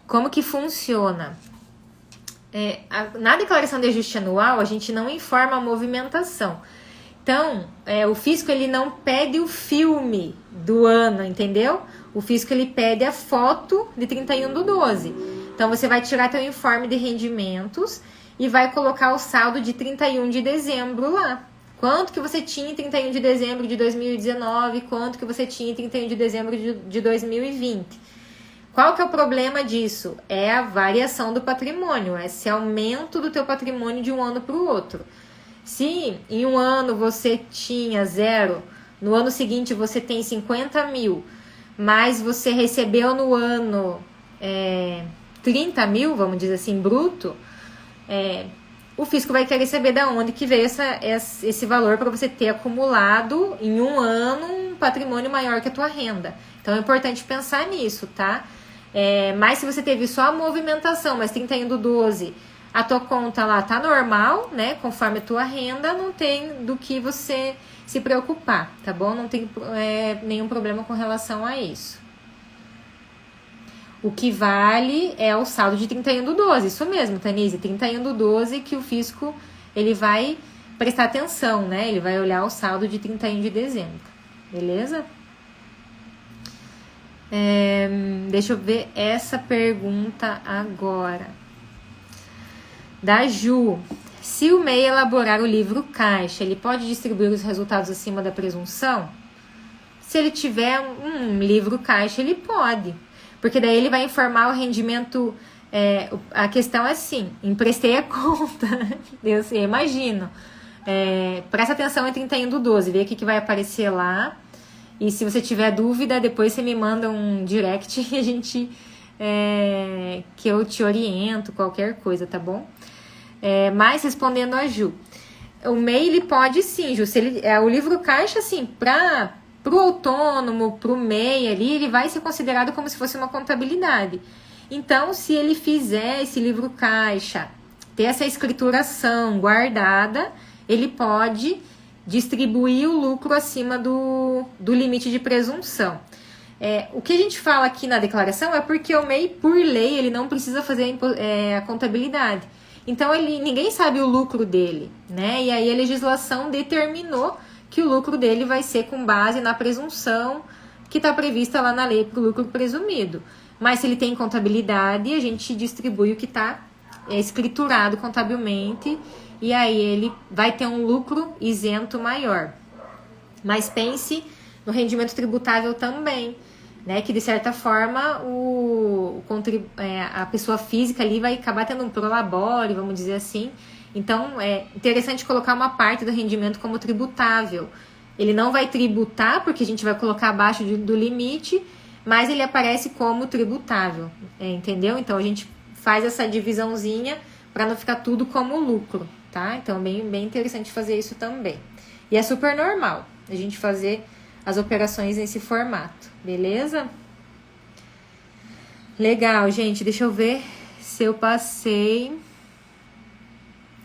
como que funciona? Na declaração de ajuste anual, a gente não informa a movimentação. Então, o fisco ele não pede o filme do ano, entendeu? O fisco ele pede a foto de 31/12. Então, você vai tirar teu informe de rendimentos e vai colocar o saldo de 31 de dezembro lá. Quanto que você tinha em 31 de dezembro de 2019, quanto que você tinha em 31 de dezembro de 2020. Qual que é o problema disso? É a variação do patrimônio, esse aumento do teu patrimônio de um ano para o outro. Se em um ano você tinha 0, no ano seguinte você tem 50 mil, mas você recebeu no ano 30 mil, vamos dizer assim, bruto, o fisco vai querer saber de onde que veio esse valor para você ter acumulado em um ano um patrimônio maior que a tua renda. Então é importante pensar nisso, tá? Mas se você teve só a movimentação, mas 31/12, a tua conta lá tá normal, né? Conforme a tua renda, não tem do que você se preocupar, tá bom? Não tem nenhum problema com relação a isso. O que vale é o saldo de 31/12, isso mesmo, Tanise, 31/12 que o fisco ele vai prestar atenção, né? Ele vai olhar o saldo de 31 de dezembro, beleza? Deixa eu ver essa pergunta agora. Da Ju. Se o MEI elaborar o livro caixa, ele pode distribuir os resultados acima da presunção? Se ele tiver um livro caixa, ele pode. Porque daí ele vai informar o rendimento. A questão é assim: emprestei a conta. Eu imagino. Presta atenção em 31/12, vê o que vai aparecer lá. E se você tiver dúvida, depois você me manda um direct e a gente. Que eu te oriento, qualquer coisa, tá bom? Mas respondendo a Ju, o MEI ele pode sim, Ju, se ele, o livro caixa, assim, pro autônomo, pro MEI ali, ele vai ser considerado como se fosse uma contabilidade. Então, se ele fizer esse livro caixa, ter essa escrituração guardada, ele pode distribuir o lucro acima do limite de presunção. O que a gente fala aqui na declaração é porque o MEI, por lei, ele não precisa fazer a contabilidade. Então, ninguém sabe o lucro dele, né? E aí a legislação determinou que o lucro dele vai ser com base na presunção que está prevista lá na lei para o lucro presumido. Mas se ele tem contabilidade, a gente distribui o que está escriturado contabilmente e aí ele vai ter um lucro isento maior. Mas pense no rendimento tributável também. né? Que de certa forma a pessoa física ali vai acabar tendo um prolabore, vamos dizer assim. Então é interessante colocar uma parte do rendimento como tributável. Ele não vai tributar porque a gente vai colocar abaixo do limite, mas ele aparece como tributável, entendeu? Então a gente faz essa divisãozinha para não ficar tudo como lucro, tá? Então bem interessante fazer isso também. E é super normal a gente fazer as operações nesse formato, beleza? Legal, gente. Deixa eu ver se eu passei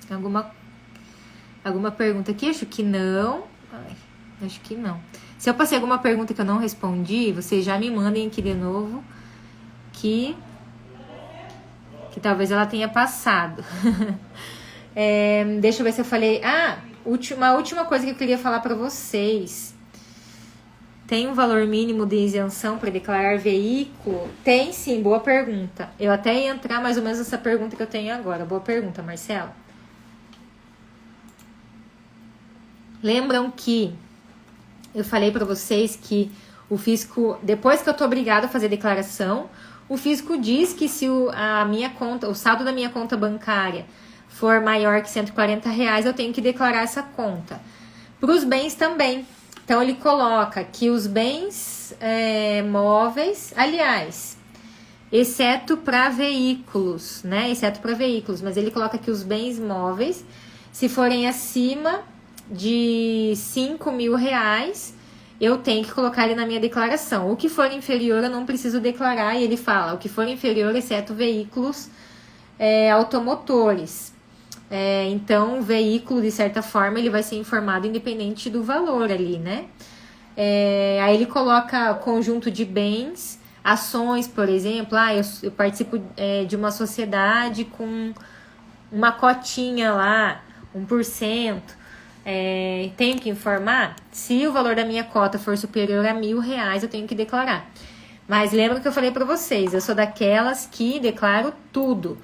alguma pergunta aqui. Acho que não. Acho que não. Se eu passei alguma pergunta que eu não respondi, vocês já me mandem aqui de novo que talvez ela tenha passado. Deixa eu ver se eu falei. Uma última coisa que eu queria falar para vocês. Tem um valor mínimo de isenção para declarar veículo? Tem sim, boa pergunta. Eu até ia entrar mais ou menos nessa pergunta que eu tenho agora. Boa pergunta, Marcelo. Lembram que eu falei para vocês que o fisco, depois que eu tô obrigado a fazer declaração, o fisco diz que se a minha conta, o saldo da minha conta bancária for maior que R$140, eu tenho que declarar essa conta. Para os bens também. Então, ele coloca que os bens móveis, aliás, exceto para veículos, né? Exceto para veículos, mas ele coloca que os bens móveis, se forem acima de R$5.000, eu tenho que colocar ele na minha declaração. O que for inferior, eu não preciso declarar. E ele fala, o que for inferior, exceto veículos automotores. Então, o veículo, de certa forma, ele vai ser informado independente do valor ali, né? Aí ele coloca conjunto de bens, ações, por exemplo. Eu participo de uma sociedade com uma cotinha lá, 1%. Tenho que informar? Se o valor da minha cota for superior a R$1.000, eu tenho que declarar. Mas lembra que eu falei para vocês, eu sou daquelas que declaro tudo.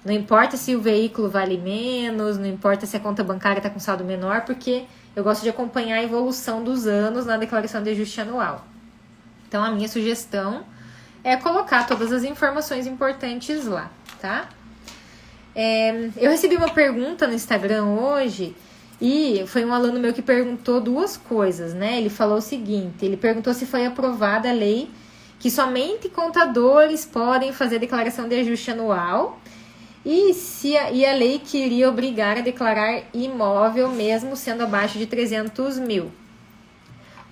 Não importa se o veículo vale menos, não importa se a conta bancária está com saldo menor, porque eu gosto de acompanhar a evolução dos anos na declaração de ajuste anual. Então, a minha sugestão é colocar todas as informações importantes lá, tá? Eu recebi uma pergunta no Instagram hoje e foi um aluno meu que perguntou duas coisas, né? Ele falou o seguinte, ele perguntou se foi aprovada a lei que somente contadores podem fazer declaração de ajuste anual e a lei que iria obrigar a declarar imóvel mesmo sendo abaixo de 300 mil.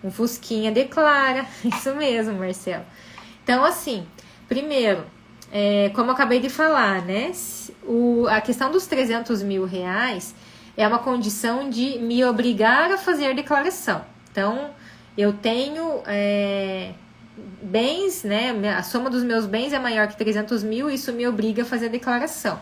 Um Fusquinha declara, isso mesmo, Marcelo. Então, assim, primeiro, como eu acabei de falar, né? A questão dos R$300.000 é uma condição de me obrigar a fazer declaração. Então, eu tenho bens, né? A soma dos meus bens é maior que 300 mil, isso me obriga a fazer a declaração.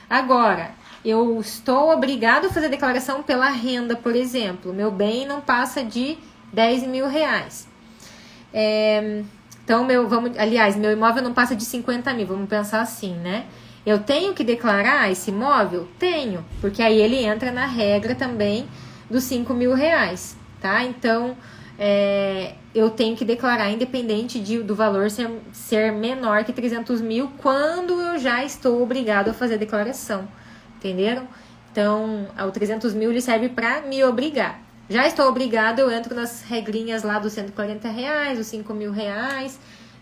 Agora, eu estou obrigado a fazer a declaração pela renda, por exemplo. Meu bem não passa de R$10.000. Então, meu imóvel não passa de 50 mil, vamos pensar assim, né? Eu tenho que declarar esse imóvel? Tenho, porque aí ele entra na regra também dos R$5.000, tá? Então, eu tenho que declarar independente do valor ser menor que 300 mil quando eu já estou obrigado a fazer a declaração, entenderam? Então, o 300 mil ele serve para me obrigar. Já estou obrigado, eu entro nas regrinhas lá dos R$140, dos R$5.000,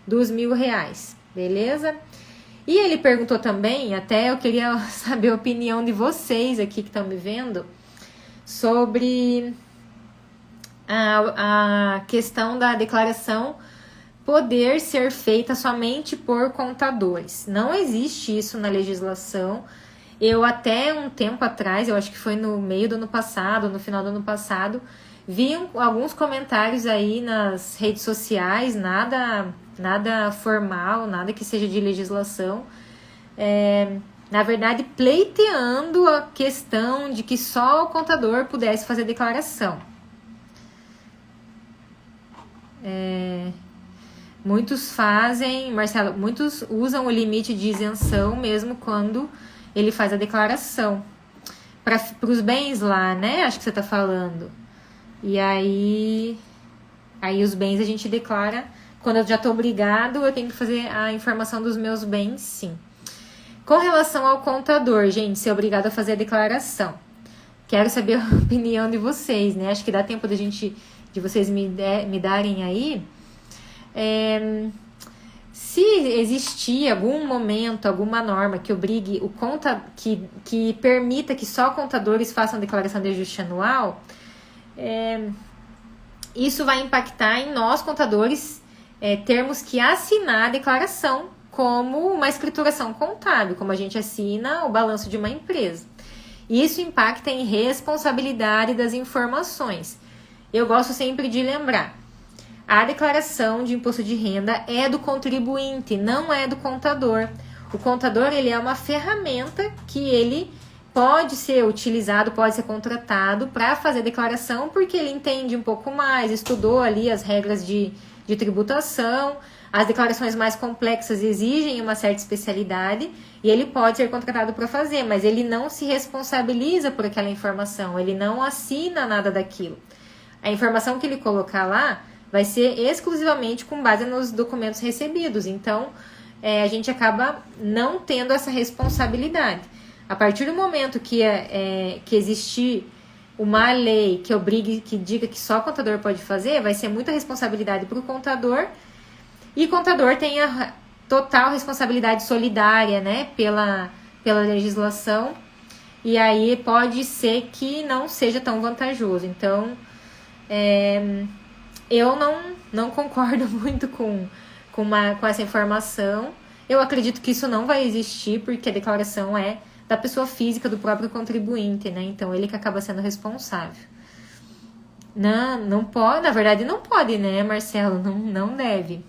dos R$1.000, beleza? E ele perguntou também, até eu queria saber a opinião de vocês aqui que estão me vendo, sobre a questão da declaração poder ser feita somente por contadores. Não existe isso na legislação. Eu até um tempo atrás, eu acho que foi no meio do ano passado, no final do ano passado, vi alguns comentários aí nas redes sociais, nada formal, nada que seja de legislação, na verdade pleiteando a questão de que só o contador pudesse fazer declaração. Muitos fazem, Marcelo, muitos usam o limite de isenção mesmo quando ele faz a declaração para os bens lá, né? Acho que você está falando. E aí os bens a gente declara quando eu já estou obrigado, eu tenho que fazer a informação dos meus bens, sim. Com relação ao contador, gente, ser obrigado a fazer a declaração. Quero saber a opinião de vocês, né? Acho que dá tempo de vocês me darem aí. Se existir algum momento, alguma norma que obrigue que permita que só contadores façam declaração de ajuste anual, isso vai impactar em nós, contadores, termos que assinar a declaração como uma escrituração contábil, como a gente assina o balanço de uma empresa. Isso impacta em responsabilidade das informações. Eu gosto sempre de lembrar, a declaração de imposto de renda é do contribuinte, não é do contador. O contador, ele é uma ferramenta que ele pode ser utilizado, pode ser contratado para fazer declaração, porque ele entende um pouco mais, estudou ali as regras de tributação. As declarações mais complexas exigem uma certa especialidade e ele pode ser contratado para fazer, mas ele não se responsabiliza por aquela informação, ele não assina nada daquilo. A informação que ele colocar lá vai ser exclusivamente com base nos documentos recebidos, então a gente acaba não tendo essa responsabilidade. A partir do momento que existir uma lei que obrigue, que diga que só o contador pode fazer, vai ser muita responsabilidade para o contador. E o contador tem a total responsabilidade solidária, né, pela legislação. E aí pode ser que não seja tão vantajoso. Então, eu não concordo muito com essa informação. Eu acredito que isso não vai existir, porque a declaração é da pessoa física, do próprio contribuinte, né? Então, ele que acaba sendo responsável. Não pode, na verdade, não pode, né, Marcelo? Não deve.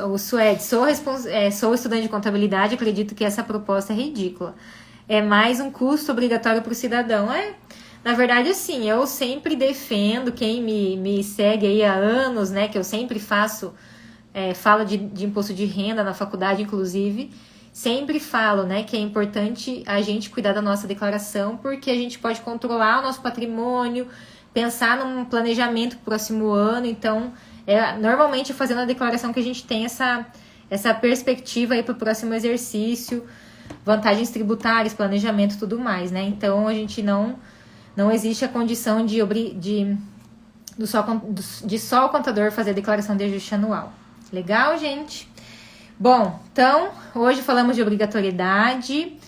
O Suede, sou estudante de contabilidade, acredito que essa proposta é ridícula. É mais um custo obrigatório para o cidadão. Na verdade, assim, eu sempre defendo, quem me segue aí há anos, né, que eu sempre falo de imposto de renda na faculdade, inclusive, sempre falo, né, que é importante a gente cuidar da nossa declaração, porque a gente pode controlar o nosso patrimônio, pensar num planejamento pro próximo ano. Então, normalmente fazendo a declaração que a gente tem essa perspectiva aí para o próximo exercício, vantagens tributárias, planejamento e tudo mais, né? Então, a gente não existe a condição de só o contador fazer a declaração de ajuste anual. Legal, gente? Bom, então, hoje falamos de obrigatoriedade.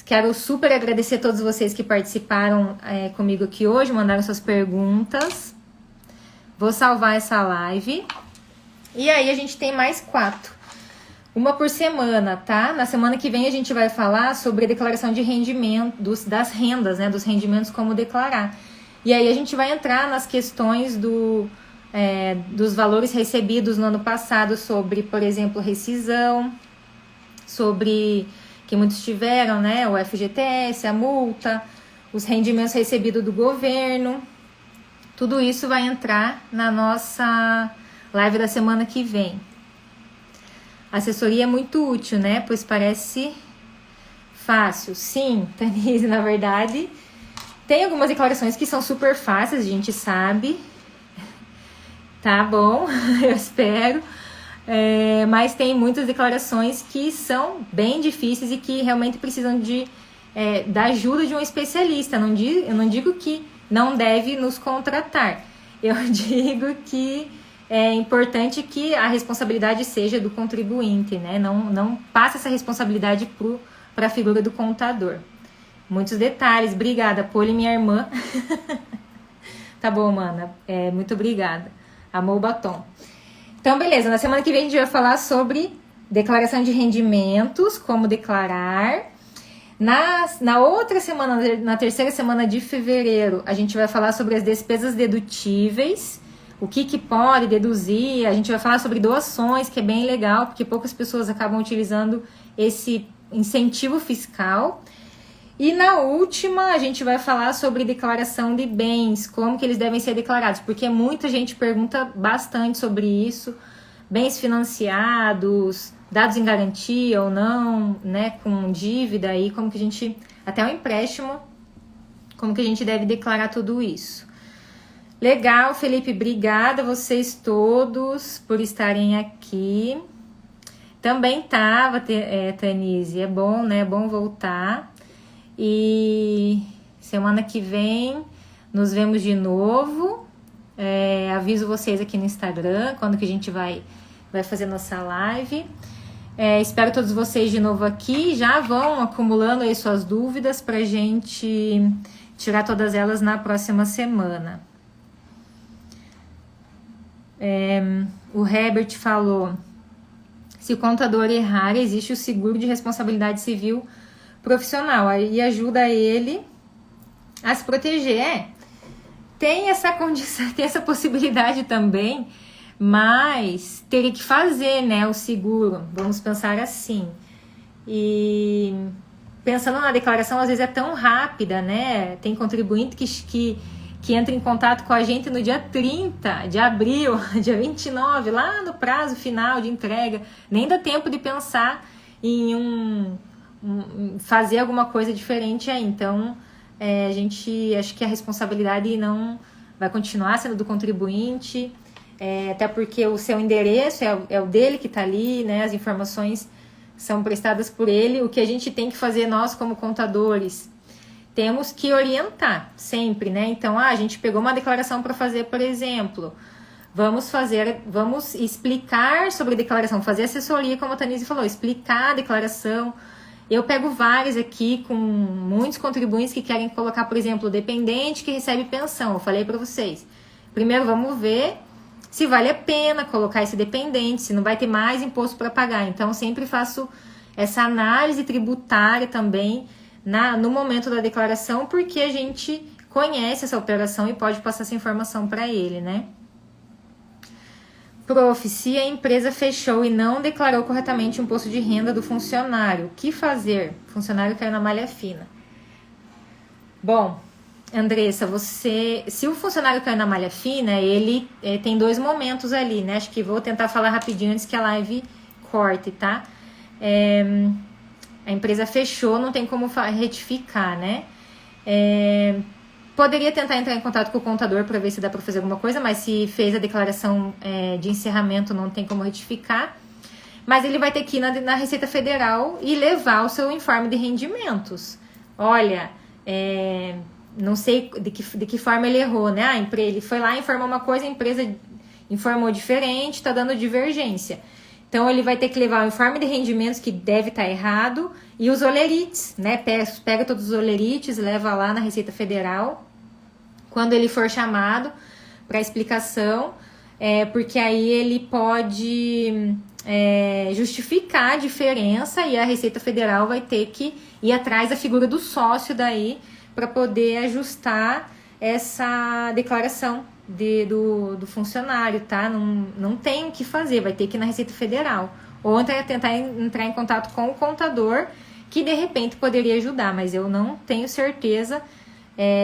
Quero super agradecer a todos vocês que participaram comigo aqui hoje, mandaram suas perguntas. Vou salvar essa live. E aí a gente tem mais 4. Uma por semana, tá? Na semana que vem a gente vai falar sobre a declaração de rendimento, das rendas, né? Dos rendimentos, como declarar. E aí a gente vai entrar nas questões dos valores recebidos no ano passado, sobre, por exemplo, rescisão, sobre que muitos tiveram, né? O FGTS, a multa, os rendimentos recebidos do governo. Tudo isso vai entrar na nossa live da semana que vem. A assessoria é muito útil, né? Pois parece fácil. Sim, Tanise, na verdade, tem algumas declarações que são super fáceis, a gente sabe. Tá bom, eu espero. Mas tem muitas declarações que são bem difíceis e que realmente precisam da ajuda de um especialista. Eu não digo que não deve nos contratar. Eu digo que é importante que a responsabilidade seja do contribuinte, né? Não passa essa responsabilidade para a figura do contador. Muitos detalhes. Obrigada, Poli, minha irmã. Tá bom, mana. Muito obrigada. Amou o batom. Então, beleza. Na semana que vem a gente vai falar sobre declaração de rendimentos, como declarar. Na outra semana, na terceira semana de fevereiro, a gente vai falar sobre as despesas dedutíveis, o que pode deduzir. A gente vai falar sobre doações, que é bem legal, porque poucas pessoas acabam utilizando esse incentivo fiscal. E na última, a gente vai falar sobre declaração de bens, como que eles devem ser declarados, porque muita gente pergunta bastante sobre isso. Bens financiados, dados em garantia ou não, né, com dívida aí, como que a gente, até o empréstimo, como que a gente deve declarar tudo isso. Legal, Felipe, obrigada a vocês todos por estarem aqui. Também tava, Tanise, é bom, né? É bom voltar. E semana que vem nos vemos de novo. Aviso vocês aqui no Instagram quando que a gente vai fazer nossa live. Espero todos vocês de novo aqui. Já vão acumulando aí suas dúvidas pra gente tirar todas elas na próxima semana. O Herbert falou: se o contador errar, existe o seguro de responsabilidade civil profissional, aí ajuda ele a se proteger. Tem essa condição, tem essa possibilidade também, mas teria que fazer, né, o seguro, vamos pensar assim. E pensando na declaração, às vezes é tão rápida, né? Tem contribuinte que entra em contato com a gente no dia 30 de abril, dia 29, lá no prazo final de entrega. Nem dá tempo de pensar em fazer alguma coisa diferente aí. Então, a gente acho que a responsabilidade não vai continuar sendo do contribuinte, até porque o seu endereço é o dele que está ali, né? As informações são prestadas por ele. O que a gente tem que fazer nós como contadores, temos que orientar sempre, né? Então, a gente pegou uma declaração para fazer, por exemplo, vamos explicar sobre a declaração, fazer assessoria, como a Tanise falou, explicar a declaração. Eu pego vários aqui com muitos contribuintes que querem colocar, por exemplo, dependente que recebe pensão. Eu falei para vocês. Primeiro vamos ver se vale a pena colocar esse dependente, se não vai ter mais imposto para pagar. Então, sempre faço essa análise tributária também no momento da declaração, porque a gente conhece essa operação e pode passar essa informação para ele, né? Prof, se a empresa fechou e não declarou corretamente o imposto de renda do funcionário, o que fazer? O funcionário caiu na malha fina. Bom, Andressa, se o funcionário caiu na malha fina, ele tem dois momentos ali, né? Acho que vou tentar falar rapidinho antes que a live corte, tá? A empresa fechou, não tem como retificar, né? Poderia tentar entrar em contato com o contador para ver se dá para fazer alguma coisa, mas se fez a declaração de encerramento, não tem como retificar. Mas ele vai ter que ir na Receita Federal e levar o seu informe de rendimentos. Olha, não sei de que forma ele errou, né? Ele foi lá, informou uma coisa, a empresa informou diferente, está dando divergência. Então, ele vai ter que levar o informe de rendimentos, que deve estar errado, e os olerites, né? Pega todos os olerites, leva lá na Receita Federal, quando ele for chamado para explicação, porque aí ele pode justificar a diferença e a Receita Federal vai ter que ir atrás da figura do sócio daí para poder ajustar essa declaração do funcionário, tá? Não tem o que fazer, vai ter que ir na Receita Federal. Ou tentar entrar em contato com o contador, que de repente poderia ajudar, mas eu não tenho certeza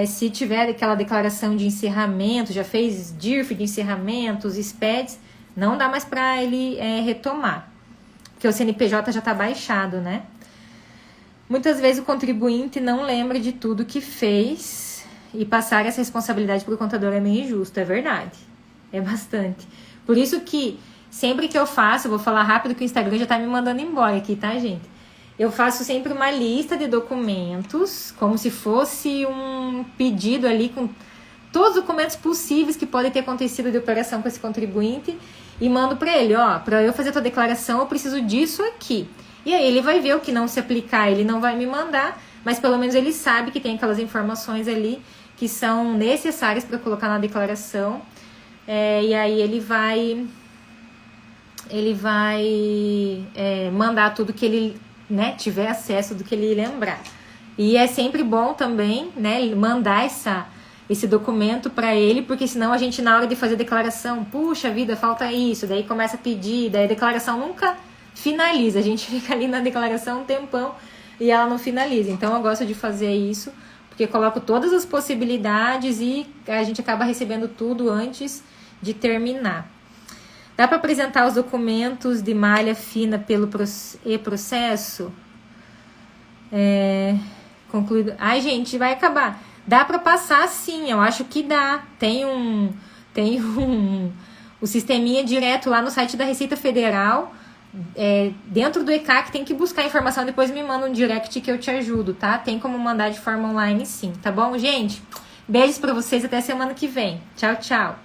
se tiver aquela declaração de encerramento, já fez DIRF de encerramento, os SPEDs, não dá mais para ele retomar, porque o CNPJ já está baixado, né? Muitas vezes o contribuinte não lembra de tudo que fez, e passar essa responsabilidade para o contador é meio injusto, é verdade. É bastante. Por isso que sempre que eu faço, eu vou falar rápido que o Instagram já tá me mandando embora aqui, tá, gente? Eu faço sempre uma lista de documentos, como se fosse um pedido ali com todos os documentos possíveis que podem ter acontecido de operação com esse contribuinte e mando para ele, para eu fazer a tua declaração eu preciso disso aqui. E aí ele vai ver o que não se aplicar, ele não vai me mandar, mas pelo menos ele sabe que tem aquelas informações ali que são necessárias para colocar na declaração, e aí ele vai mandar tudo que ele, né, tiver acesso do que ele lembrar. E é sempre bom também, né, mandar esse documento para ele, porque senão a gente na hora de fazer a declaração, puxa vida, falta isso, daí começa a pedir, daí a declaração nunca finaliza, a gente fica ali na declaração um tempão e ela não finaliza. Então eu gosto de fazer isso, porque coloco todas as possibilidades e a gente acaba recebendo tudo antes de terminar. Dá para apresentar os documentos de malha fina pelo e-processo? Concluído. Ai, gente, vai acabar. Dá para passar sim, eu acho que dá. O sisteminha direto lá no site da Receita Federal, dentro do ECAC tem que buscar informação, depois me manda um direct que eu te ajudo, tá? Tem como mandar de forma online sim, tá bom, gente? Beijos para vocês, até semana que vem. Tchau, tchau.